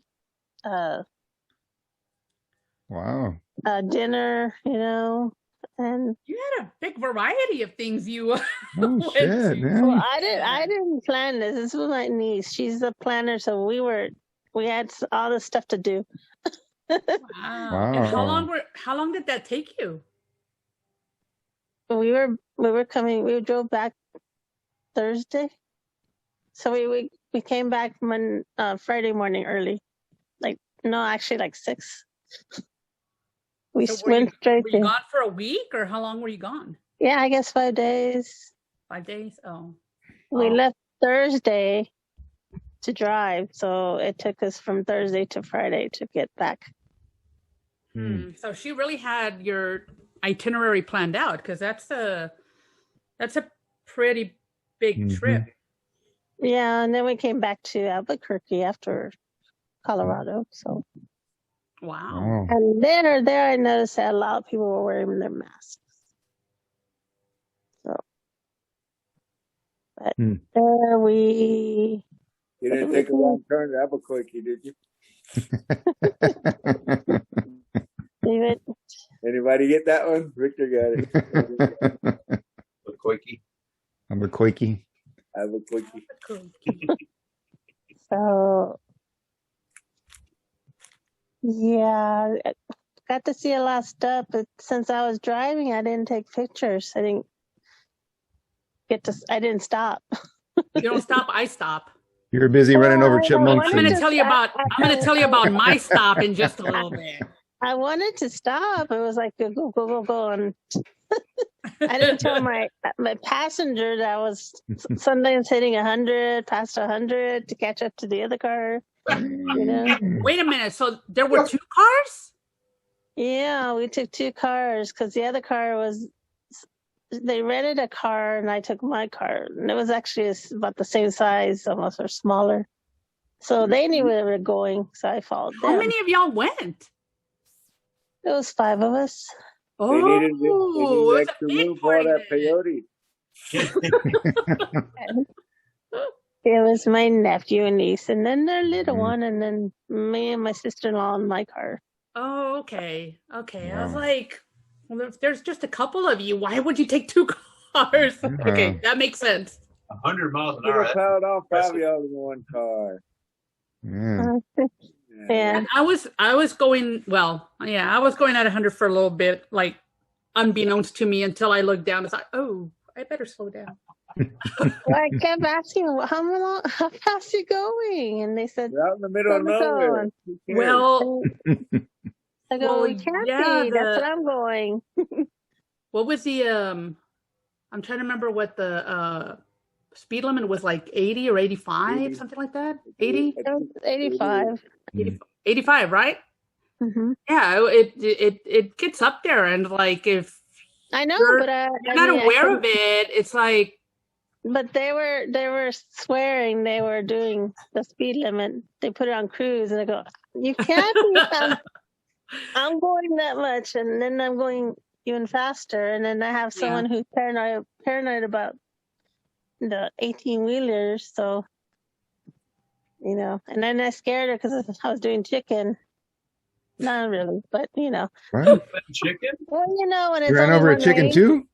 Wow. dinner, and You had a big variety of things you Oh went shit, to. man. well, I didn't plan this. This was my niece. She's the planner, so we had all this stuff to do. Wow. And how long did that take you? We were coming. We drove back Thursday, so we came back from Friday morning early. Actually, 6. We So went straight were you to. gone for a week, or how long were you gone? Yeah, I guess 5 days. 5 days? Oh. We Oh. left Thursday to drive, so it took us from Thursday to Friday to get back. So she really had your itinerary planned out, because that's a pretty big trip. Yeah, and then we came back to Albuquerque after Colorado. So, Wow. Wow. and there I noticed that a lot of people were wearing their masks. So, but there we. You didn't take a wrong turn to Albuquerque, did you? Leave it. Anybody get that one? Victor got it. Quickie. I'm a quakey. Albuquerque. So, yeah, I got to see a lot of stuff, but since I was driving, I didn't take pictures. I didn't stop. You don't stop, I stop. You're busy running over chipmunks. I'm gonna And, tell you about my stop in just a little bit. I wanted to stop. It was like go, and I didn't tell my passenger that I was sometimes hitting 100, past 100 to catch up to the other car. Wait a minute. So there were 2 cars? Yeah, we took 2 cars because the other car was they rented a car, and I took my car, and it was actually about the same size, almost, or smaller. So they knew where they were going, so I followed them. How many of y'all went? It was 5 of us. They needed Oh, it's a extra big room for all party that then. peyote. It was my nephew and niece, and then their little Mhm. one, and then me and my sister-in-law in my car. Oh, okay. Okay. I was Wow. like, well, if there's just a couple of you, why would you take 2 cars? Okay, that makes sense. 100 miles an Could hour. have piled on 5 of y'all in one car. Yeah. Yeah. I was going, well, yeah, I was going at 100 for a little bit, like unbeknownst to me, until I looked down and thought, oh, I better slow down. Well, I kept asking, how fast you going? And they said, We're out in the middle of "Go, go." nowhere. Who cares? Well, I go, well, we can't yeah, be. That's what I'm going. what was the, I'm trying to remember what the speed limit was, like 80 or 85, 80. something like that. 80? It was 85. 85, right? Mm-hmm. Yeah, it gets up there, and like if I know, you're, but you're not aware of it, it's like, But they were swearing they were doing the speed limit. They put it on cruise, and I go, you can't be. I'm going that much, and then I'm going even faster, and then I have someone who's paranoid about the 18-wheelers, so and then I scared her because I was doing chicken. Not really, but What? Chicken? well, when it's You ran only over a one chicken lane, too?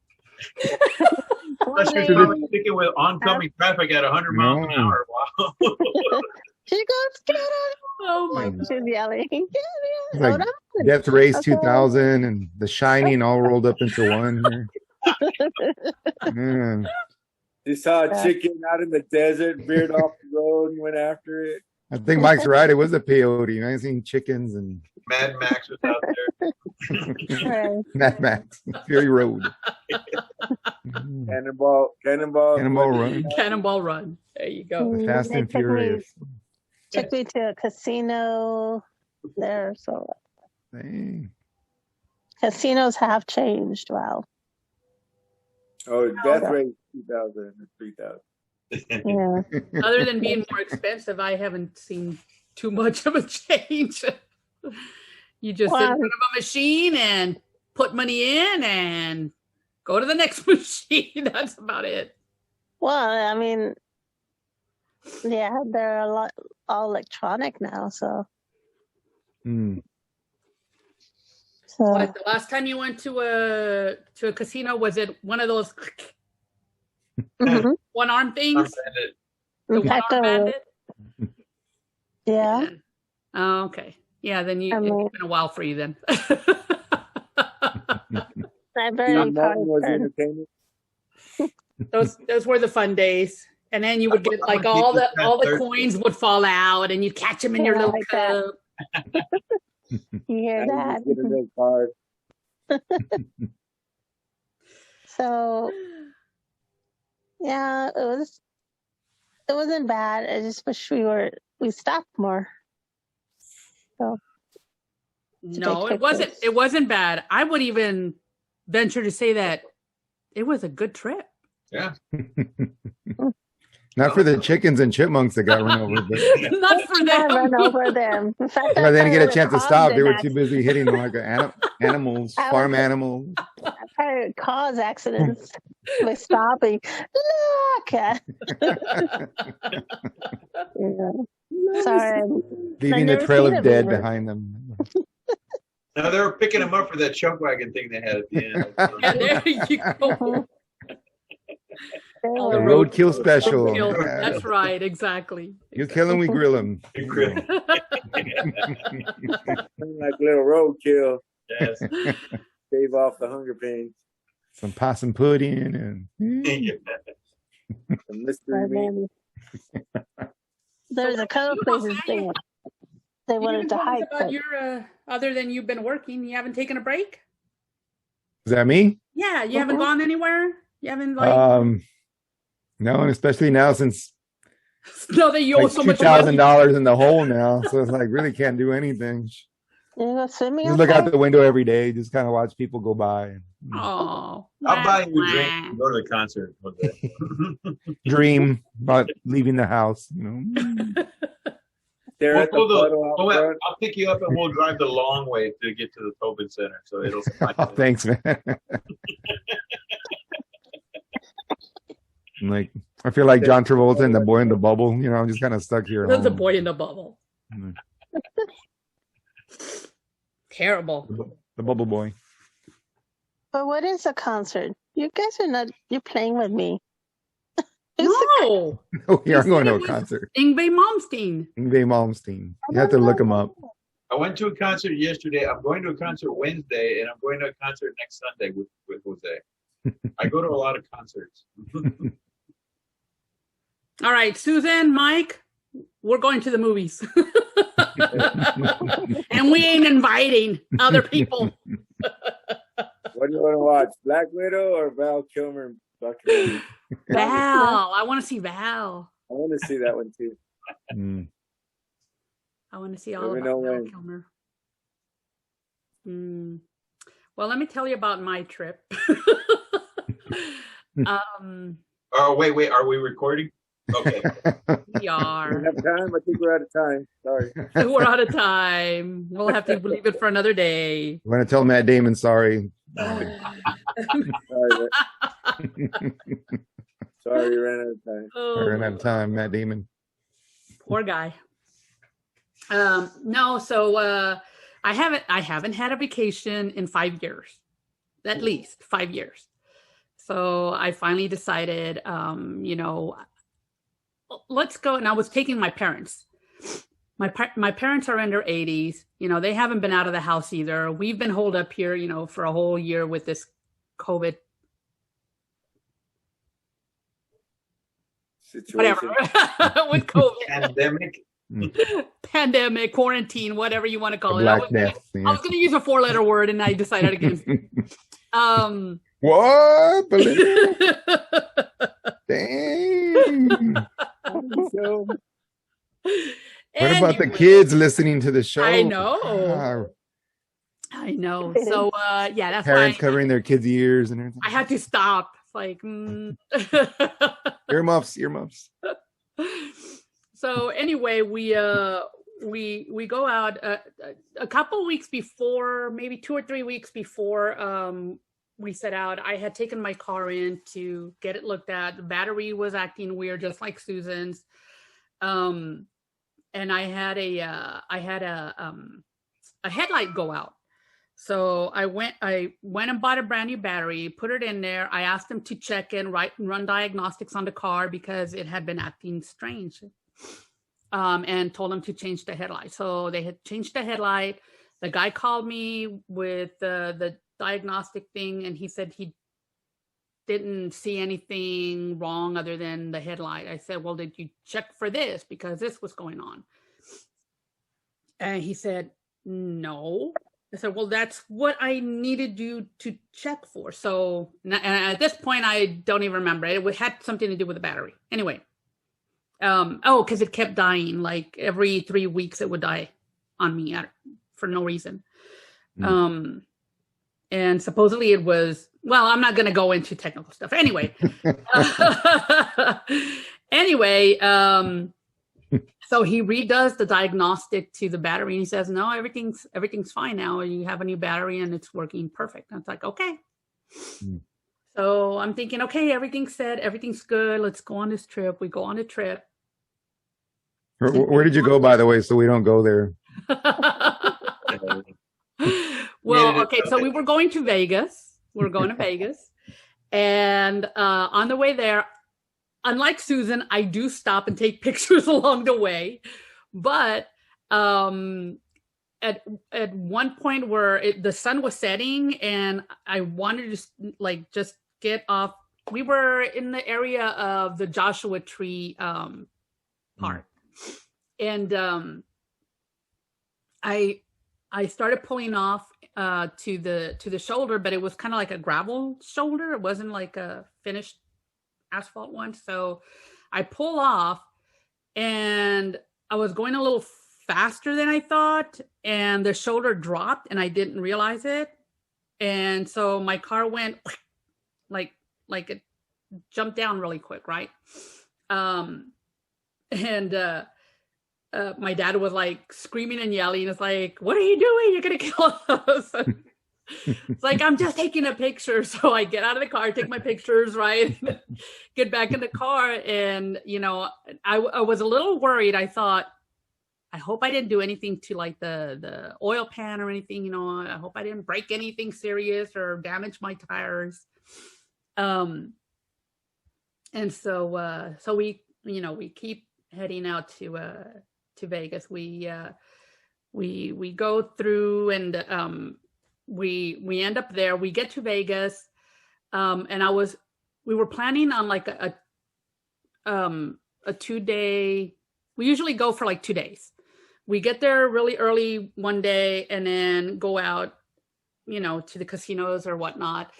one Especially lane, chicken with oncoming traffic at 100 miles an No. hour. Wow. she goes, get it! oh my Mm. god. She's yelling, get It's it! like Hold on. Death Race Okay. 2000 and The Shining all rolled up into one here. Man, They saw a Yeah. chicken out in the desert, veered off the road and went after it. I think Mike's right. It was a peyote. I seen chickens and Mad Max was out there. Right. Mad Max, Fury Road. Mm. Cannonball Run. Cannonball Run. There you go. Fast They and Furious. took me to a casino there, so Dang. casinos have changed. Wow. Oh, Death Race 2000 and 3000. Yeah. Other than being more expensive, I haven't seen too much of a change. You just sit in front of a machine and put money in and go to the next machine. That's about it. Well, I mean, yeah, they're all electronic now, so. Mm. Like the last time you went to a casino, was it one of those Mhm. one arm things? The In one fact, arm bandit? yeah. Oh, okay. Yeah, then I mean- it's been a while for you then. I very Steve Martin was probably entertainment. Those were the fun days. And then you would get like all the coins would fall out, and you'd catch them in your Yeah, little like that. cup. You hear that? Get a red card. So, yeah, it wasn't bad. I just wish we stopped more. So, No, take it wasn't bad. I would even venture to say that it was a good trip. Yeah. Not for the chickens and chipmunks that got run over, but Not for I them. run over them. In fact, they didn't get a chance to stop. They were caused too busy hitting like animals, I farm was- animals. I probably cause accidents by stopping. Look! Yeah. Sorry. Leaving a never trail seen of a dead beaver. behind them. No, they were picking them up for that chuck wagon thing they had at the end. Yeah, there you go. They All The the were- roadkill special. Kill- Yeah. That's right, exactly. You kill them, we grill them. Like little roadkill. Yes. Shave off the hunger pains. Some possum pudding and The mystery meat. There's a couple places they wanted to hike, about but your other than you've been working, you haven't taken a break? is that me? Yeah, you haven't Mhm. gone anywhere? You haven't No, and especially now since know that you owe like so much $2,000 in the hole now, so it's like really can't do anything. You go swimming Just look out outside? the window every day. Just kind of watch people go by. Oh, I'll buy you a drink and go to the concert. Dream about leaving the house. They're at the puddle out front. I'll pick you up and we'll drive the long way to get to the Tobin Center. So it'll. Oh, thanks, man. Like, I feel like John Travolta and the boy in the bubble. I'm just kind of stuck here. There's the boy in the bubble. Mm. Terrible. The bubble boy. But what is a concert? You guys are not. You're playing with me. Who's No, Oh, yeah, I'm going to a Yngwie concert. Malmsteen. Yngwie Malmsteen. You have to look him up. I went to a concert yesterday. I'm going to a concert Wednesday, and I'm going to a concert next Sunday with Jose. I go to a lot of concerts. All right, Susan, Mike, we're going to the movies. And we ain't inviting other people. What do you want to watch? Black Widow or Val Kilmer documentary? Val. I want to see Val. I want to see that one too. Mm. I want to see all Let me about know Val when. Kilmer. Well, let me tell you about my trip. Oh, wait. Are we recording? Okay. We We are. have time? I think we're out of time. Sorry. We're out of time. We'll have to leave it for another day. I'm going to tell Matt Damon sorry. Sorry, we ran out of time. I ran out of time, Matt Damon. Poor guy. No, so I haven't had a vacation in 5 years, at least 5 years. So I finally decided, let's go. And I was taking my parents. My parents are in their 80s. They haven't been out of the house either. We've been holed up here, for a whole year with this COVID. Situation. Whatever. With COVID. Pandemic, quarantine, whatever you want to call it. Black Death. I was going to use a 4-letter word and I decided against it. What? Dang. So, What about the kids listening to the show? I know. Ah, I know. So, yeah, that's parents why covering their kids' ears and everything. I had to stop. Like, Earmuffs. So anyway, we go out a couple weeks before, maybe 2 or 3 weeks before we set out. I had taken my car in to get it looked at. The battery was acting weird, just like Susan's. And I had a headlight go out. So I went and bought a brand new battery, put it in there. I asked them to check in, run diagnostics on the car because it had been acting strange. And told them to change the headlight. So they had changed the headlight. The guy called me with the diagnostic thing, and he said he didn't see anything wrong other than the headlight. I said, well, did you check for this? Because this was going on. And he said, no. I said, well, that's what I needed you to check for. So and at this point, I don't even remember. It had something to do with the battery. Anyway. Because it kept dying. Like every 3 weeks, it would die on me for no reason. And supposedly it was, well, I'm not going to go into technical stuff. Anyway. So he redoes the diagnostic to the battery and he says, no, everything's fine now. You have a new battery and it's working perfect. And it's like, okay. So I'm thinking, okay, everything's set. Everything's good. Let's go on this trip. We go on a trip. Where did you go, by the way, so we don't go there? Well, okay, so we were going to Vegas. And on the way there, unlike Susan, I do stop and take pictures along the way. But at one point where the sun was setting and I wanted to just get off. We were in the area of the Joshua Tree Park. And I started pulling off to the shoulder, but it was kind of like a gravel shoulder. It wasn't like a finished asphalt one. So I pull off and I was going a little faster than I thought, and the shoulder dropped, and I didn't realize it. And so my car went like it jumped down really quick, right? And my dad was like screaming and yelling. It's like, what are you doing? You're gonna kill us. It's like, I'm just taking a picture. So I get out of the car, take my pictures, right? Get back in the car. And, you know, I was a little worried. I thought, I hope I didn't do anything to like the oil pan or anything, you know, I hope I didn't break anything serious or damage my tires. And so we, you know, we keep heading out to Vegas. We go through and, we end up there, we get to Vegas. And we were planning on like a 2-day, we usually go for like 2 days. We get there really early one day and then go out, you know, to the casinos or whatnot.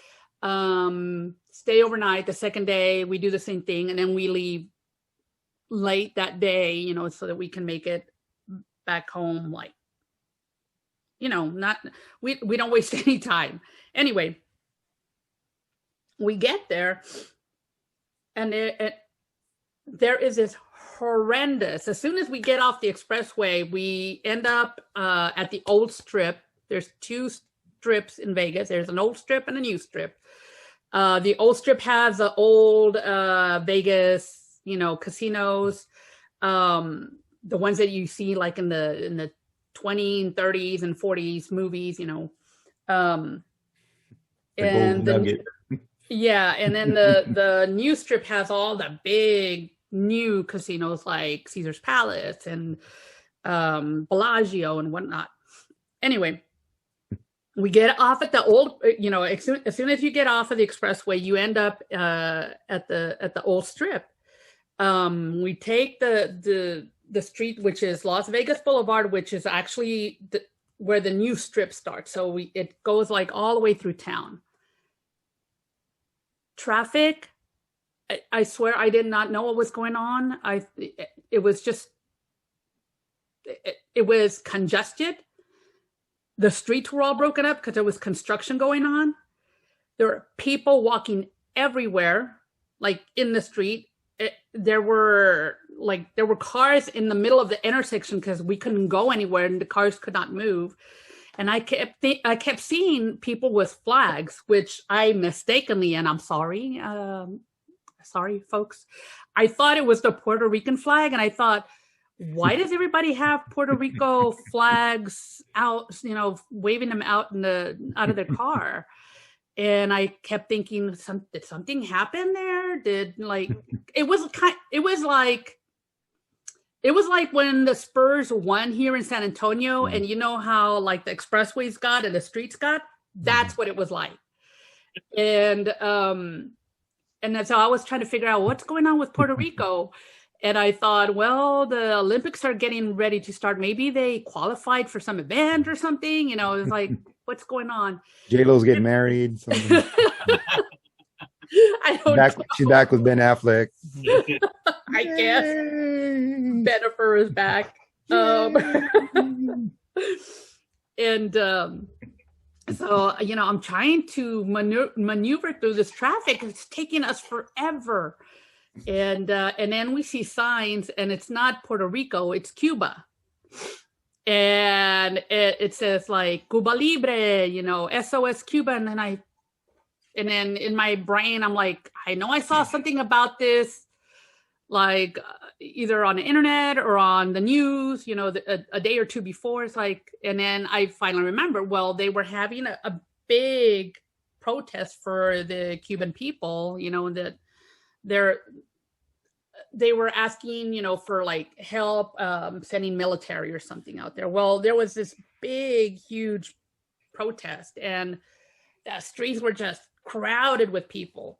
Stay overnight. The second day we do the same thing, and then we leave late that day, you know, so that we can make it back home. Like, you know, we don't waste any time. Anyway, we get there, and there is this horrendous. As soon as we get off the expressway, we end up at the old strip. There's 2 strips in Vegas. There's an old strip and a new strip. The old strip has the old Vegas, you know, casinos, the ones that you see like in the 20s and 30s and 40s movies, you know. And then the new strip has all the big new casinos like Caesar's Palace and Bellagio and whatnot. Anyway, we get off at the old, you know, as soon as you get off of the expressway, you end up at the old strip. We take the street, which is Las Vegas Boulevard, which is actually where the new strip starts. So it goes like all the way through town. Traffic, I swear I did not know what was going on. It was congested. The streets were all broken up because there was construction going on. There were people walking everywhere, like in the street. There were cars in the middle of the intersection because we couldn't go anywhere and the cars could not move. And I kept seeing people with flags, which I mistakenly, and I'm sorry, folks, I thought it was the Puerto Rican flag, and I thought, why does everybody have Puerto Rico flags out, you know, waving them out out of their car? And I kept thinking, did something happen there? It was like when the Spurs won here in San Antonio, and you know how like the expressways got and the streets got? That's what it was like. And that's how I was trying to figure out what's going on with Puerto Rico. And I thought, well, the Olympics are getting ready to start. Maybe they qualified for some event or something. You know, it's like, what's going on? J-Lo's getting married. Something. I don't know. She's back with Ben Affleck. I guess. Bennifer is back. So, you know, I'm trying to maneuver through this traffic. It's taking us forever. And then we see signs, and it's not Puerto Rico, it's Cuba. And it says like Cuba Libre, you know, SOS Cuba. And then in my brain, I'm like, I know I saw something about this, like either on the internet or on the news, you know, a day or two before. It's like, and then I finally remember, well, they were having a big protest for the Cuban people, you know, that they were asking, you know, for like help, sending military or something out there. Well, there was this big, huge protest, and the streets were just crowded with people,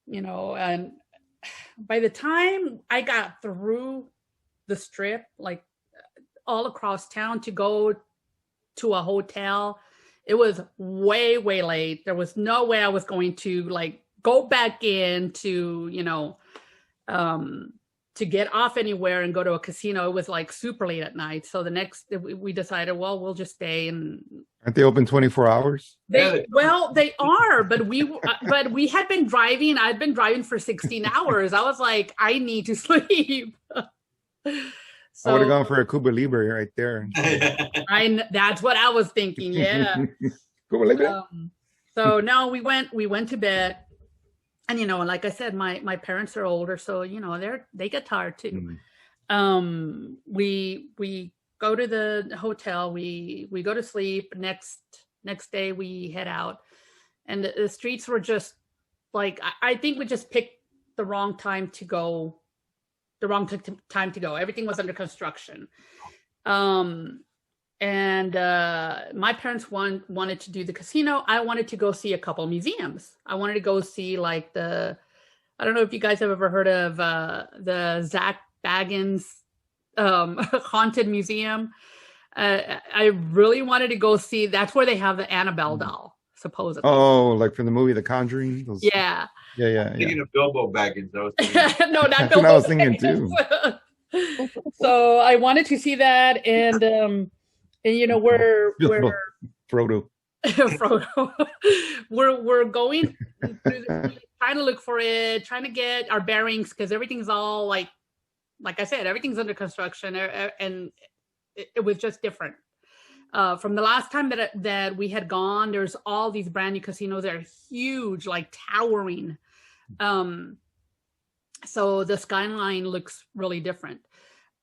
you know. And by the time I got through the strip, like all across town to go to a hotel, it was way, way late. There was no way I was going to like go back in to, you know, get off anywhere and go to a casino. It was like super late at night. So the next, we decided, well, we'll just stay. And Aren't they open 24 hours? they are, but we had been driving. I'd been driving for 16 hours. I was like, I need to sleep. I would have gone for a Cuba Libre right there. That's what I was thinking. Yeah. Cuba Libre. So no, we went to bed. And, you know, like I said, my parents are older, so, you know, they get tired too. We go to the hotel, we go to sleep. Next day we head out, and the streets were just like, I think we just picked the wrong time to go. Everything was under construction. And my parents wanted to do the casino. I wanted to go see a couple museums. I wanted to go see like I don't know if you guys have ever heard of the Zach Baggins haunted museum. I really wanted to go see. That's where they have the Annabelle doll, supposedly. Oh, like from the movie The Conjuring? Yeah. Thinking of Bilbo Baggins. I was thinking. No, not That's Bilbo what I was thinking too. So I wanted to see that, and you know, we're Frodo. Frodo. we're going through trying to look for it, trying to get our bearings, because everything's all like I said, everything's under construction, and it was just different. From the last time that we had gone, there's all these brand new casinos that are huge, like towering. So the skyline looks really different.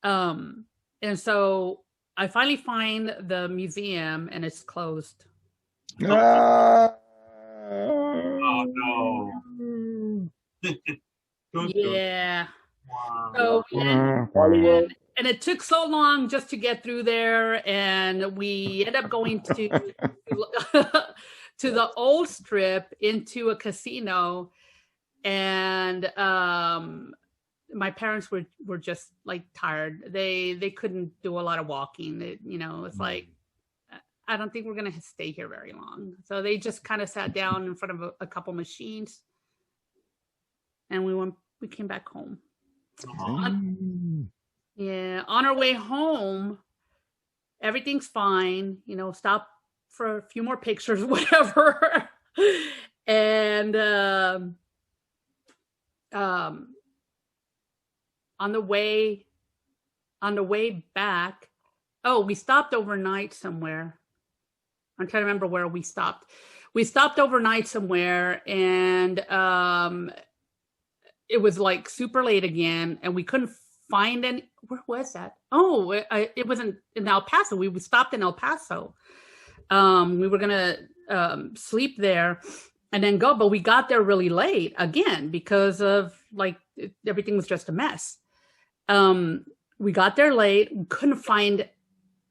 And so I finally find the museum, and it's closed. Oh no. Yeah. Wow. So and it took so long just to get through there, and we ended up going to the old strip, into a casino, and my parents were just like tired. They couldn't do a lot of walking. You know, it's like, I don't think we're gonna stay here very long. So they just kind of sat down in front of a couple machines, and we came back home. On our way home, everything's fine. You know, stop for a few more pictures, whatever. And on the way back, we stopped overnight somewhere. I'm trying to remember where we stopped. We stopped overnight somewhere, and it was like super late again, and we couldn't find any. Where was that? Oh, it wasn't in El Paso. We stopped in El Paso. We were gonna sleep there and then go, but we got there really late again because of like everything was just a mess. We got there late, couldn't find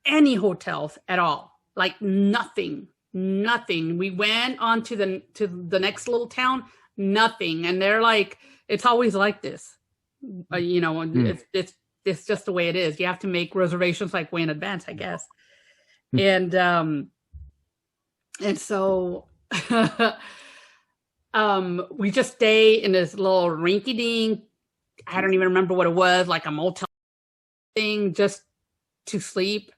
any hotels at all, like nothing. We went on to the next little town, nothing. And they're like, it's always like this, you know, it's just the way it is. You have to make reservations like way in advance, I guess. And so we just stay in this little rinky-dink, I don't even remember what it was, like a motel thing, just to sleep.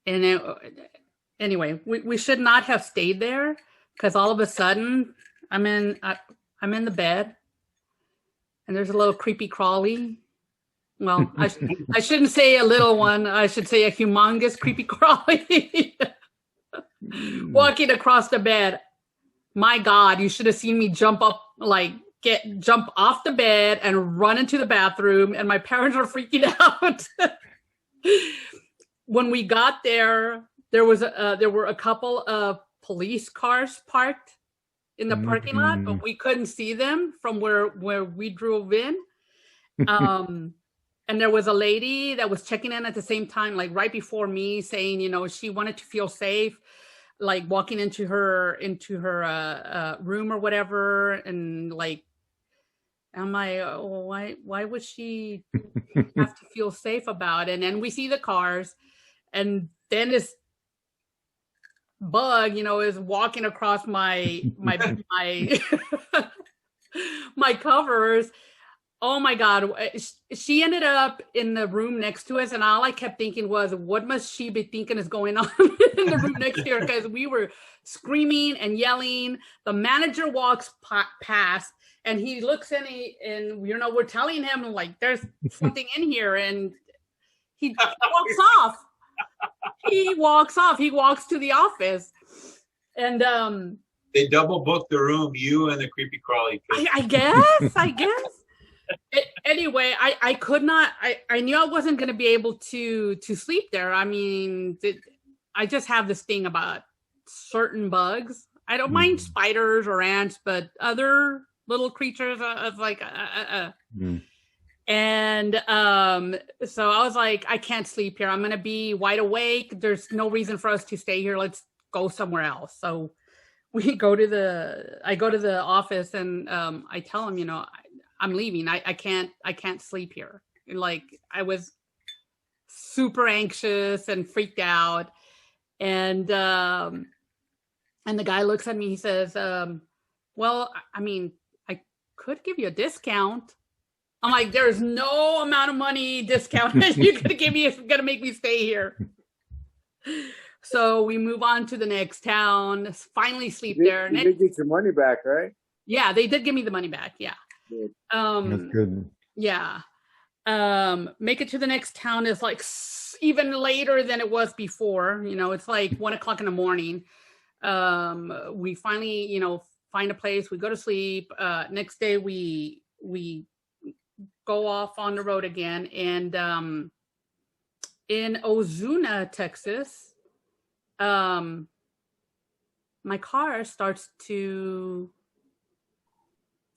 Anyway, we should not have stayed there, because all of a sudden I'm in the bed, and there's a little creepy crawly. Well, I shouldn't say a little one. I should say a humongous creepy crawly walking across the bed. My God, you should have seen me jump up, like jump off the bed and run into the bathroom, and my parents were freaking out. When we got there, there were a couple of police cars parked in the parking lot, but we couldn't see them from where we drove in. And there was a lady that was checking in at the same time, like right before me, saying, you know, she wanted to feel safe, like walking into her room or whatever. And like, I'm like, oh, why would she have to feel safe about it? And then we see the cars, and then this bug, you know, is walking across my my covers. Oh my God. She ended up in the room next to us. And all I kept thinking was, what must she be thinking is going on in the room next to her? Because we were screaming and yelling. The manager walks past and he looks in and we're telling him like, there's something in here. And he walks off. He walks off. He walks to the office. And they double booked the room, you and the creepy crawly. I guess. Anyway, I could not. I knew I wasn't going to be able to sleep there. I mean, I just have this thing about certain bugs. I don't mind spiders or ants, but other little creatures of like. And so I was like, I can't sleep here. I'm going to be wide awake. There's no reason for us to stay here. Let's go somewhere else. So I go to the office and I tell him, I'm leaving. I can't sleep here. And like I was super anxious and freaked out. And the guy looks at me, he says, well, I mean, I could give you a discount. I'm like, there's no amount of money discount that you're gonna give me if you're gonna make me stay here. So we move on to the next town, finally sleep there. You did get your money back, right? Yeah, they did give me the money back. Yeah. Good. That's good. Yeah. Make it to the next town is like even later than it was before. It's like 1:00 in the morning. We finally, find a place. We go to sleep. Next day we go off on the road again. And in Ozuna, Texas, my car starts to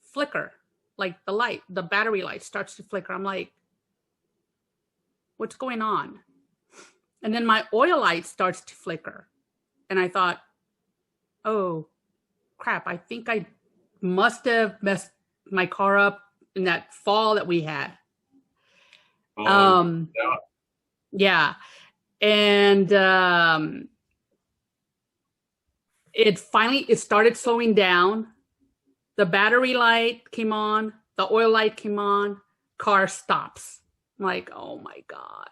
flicker. Like the battery light starts to flicker. I'm like, what's going on? And then my oil light starts to flicker. And I thought, oh crap, I think I must have messed my car up in that fall that we had. Yeah. And it started slowing down. The battery light came on, the oil light came on, car stops. I'm like, oh my God.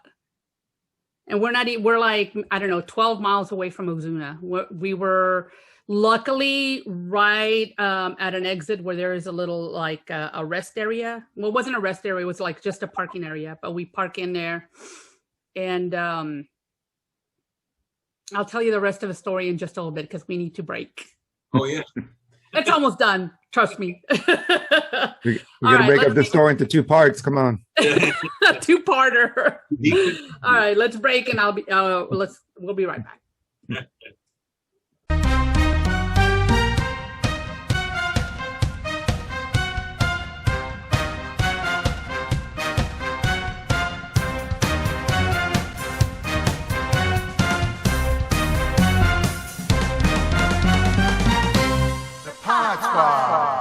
And we're like, I don't know, 12 miles away from Ozuna. We were luckily right at an exit where there is a little like a rest area. Well, it wasn't a rest area, it was like just a parking area, but we park in there. And I'll tell you the rest of the story in just a little bit because we need to break. Oh, yeah. It's almost done. Trust me. We're gonna break up the story into 2 parts. Come on. 2-parter. All right, let's break and we'll be right back. Pod Squad.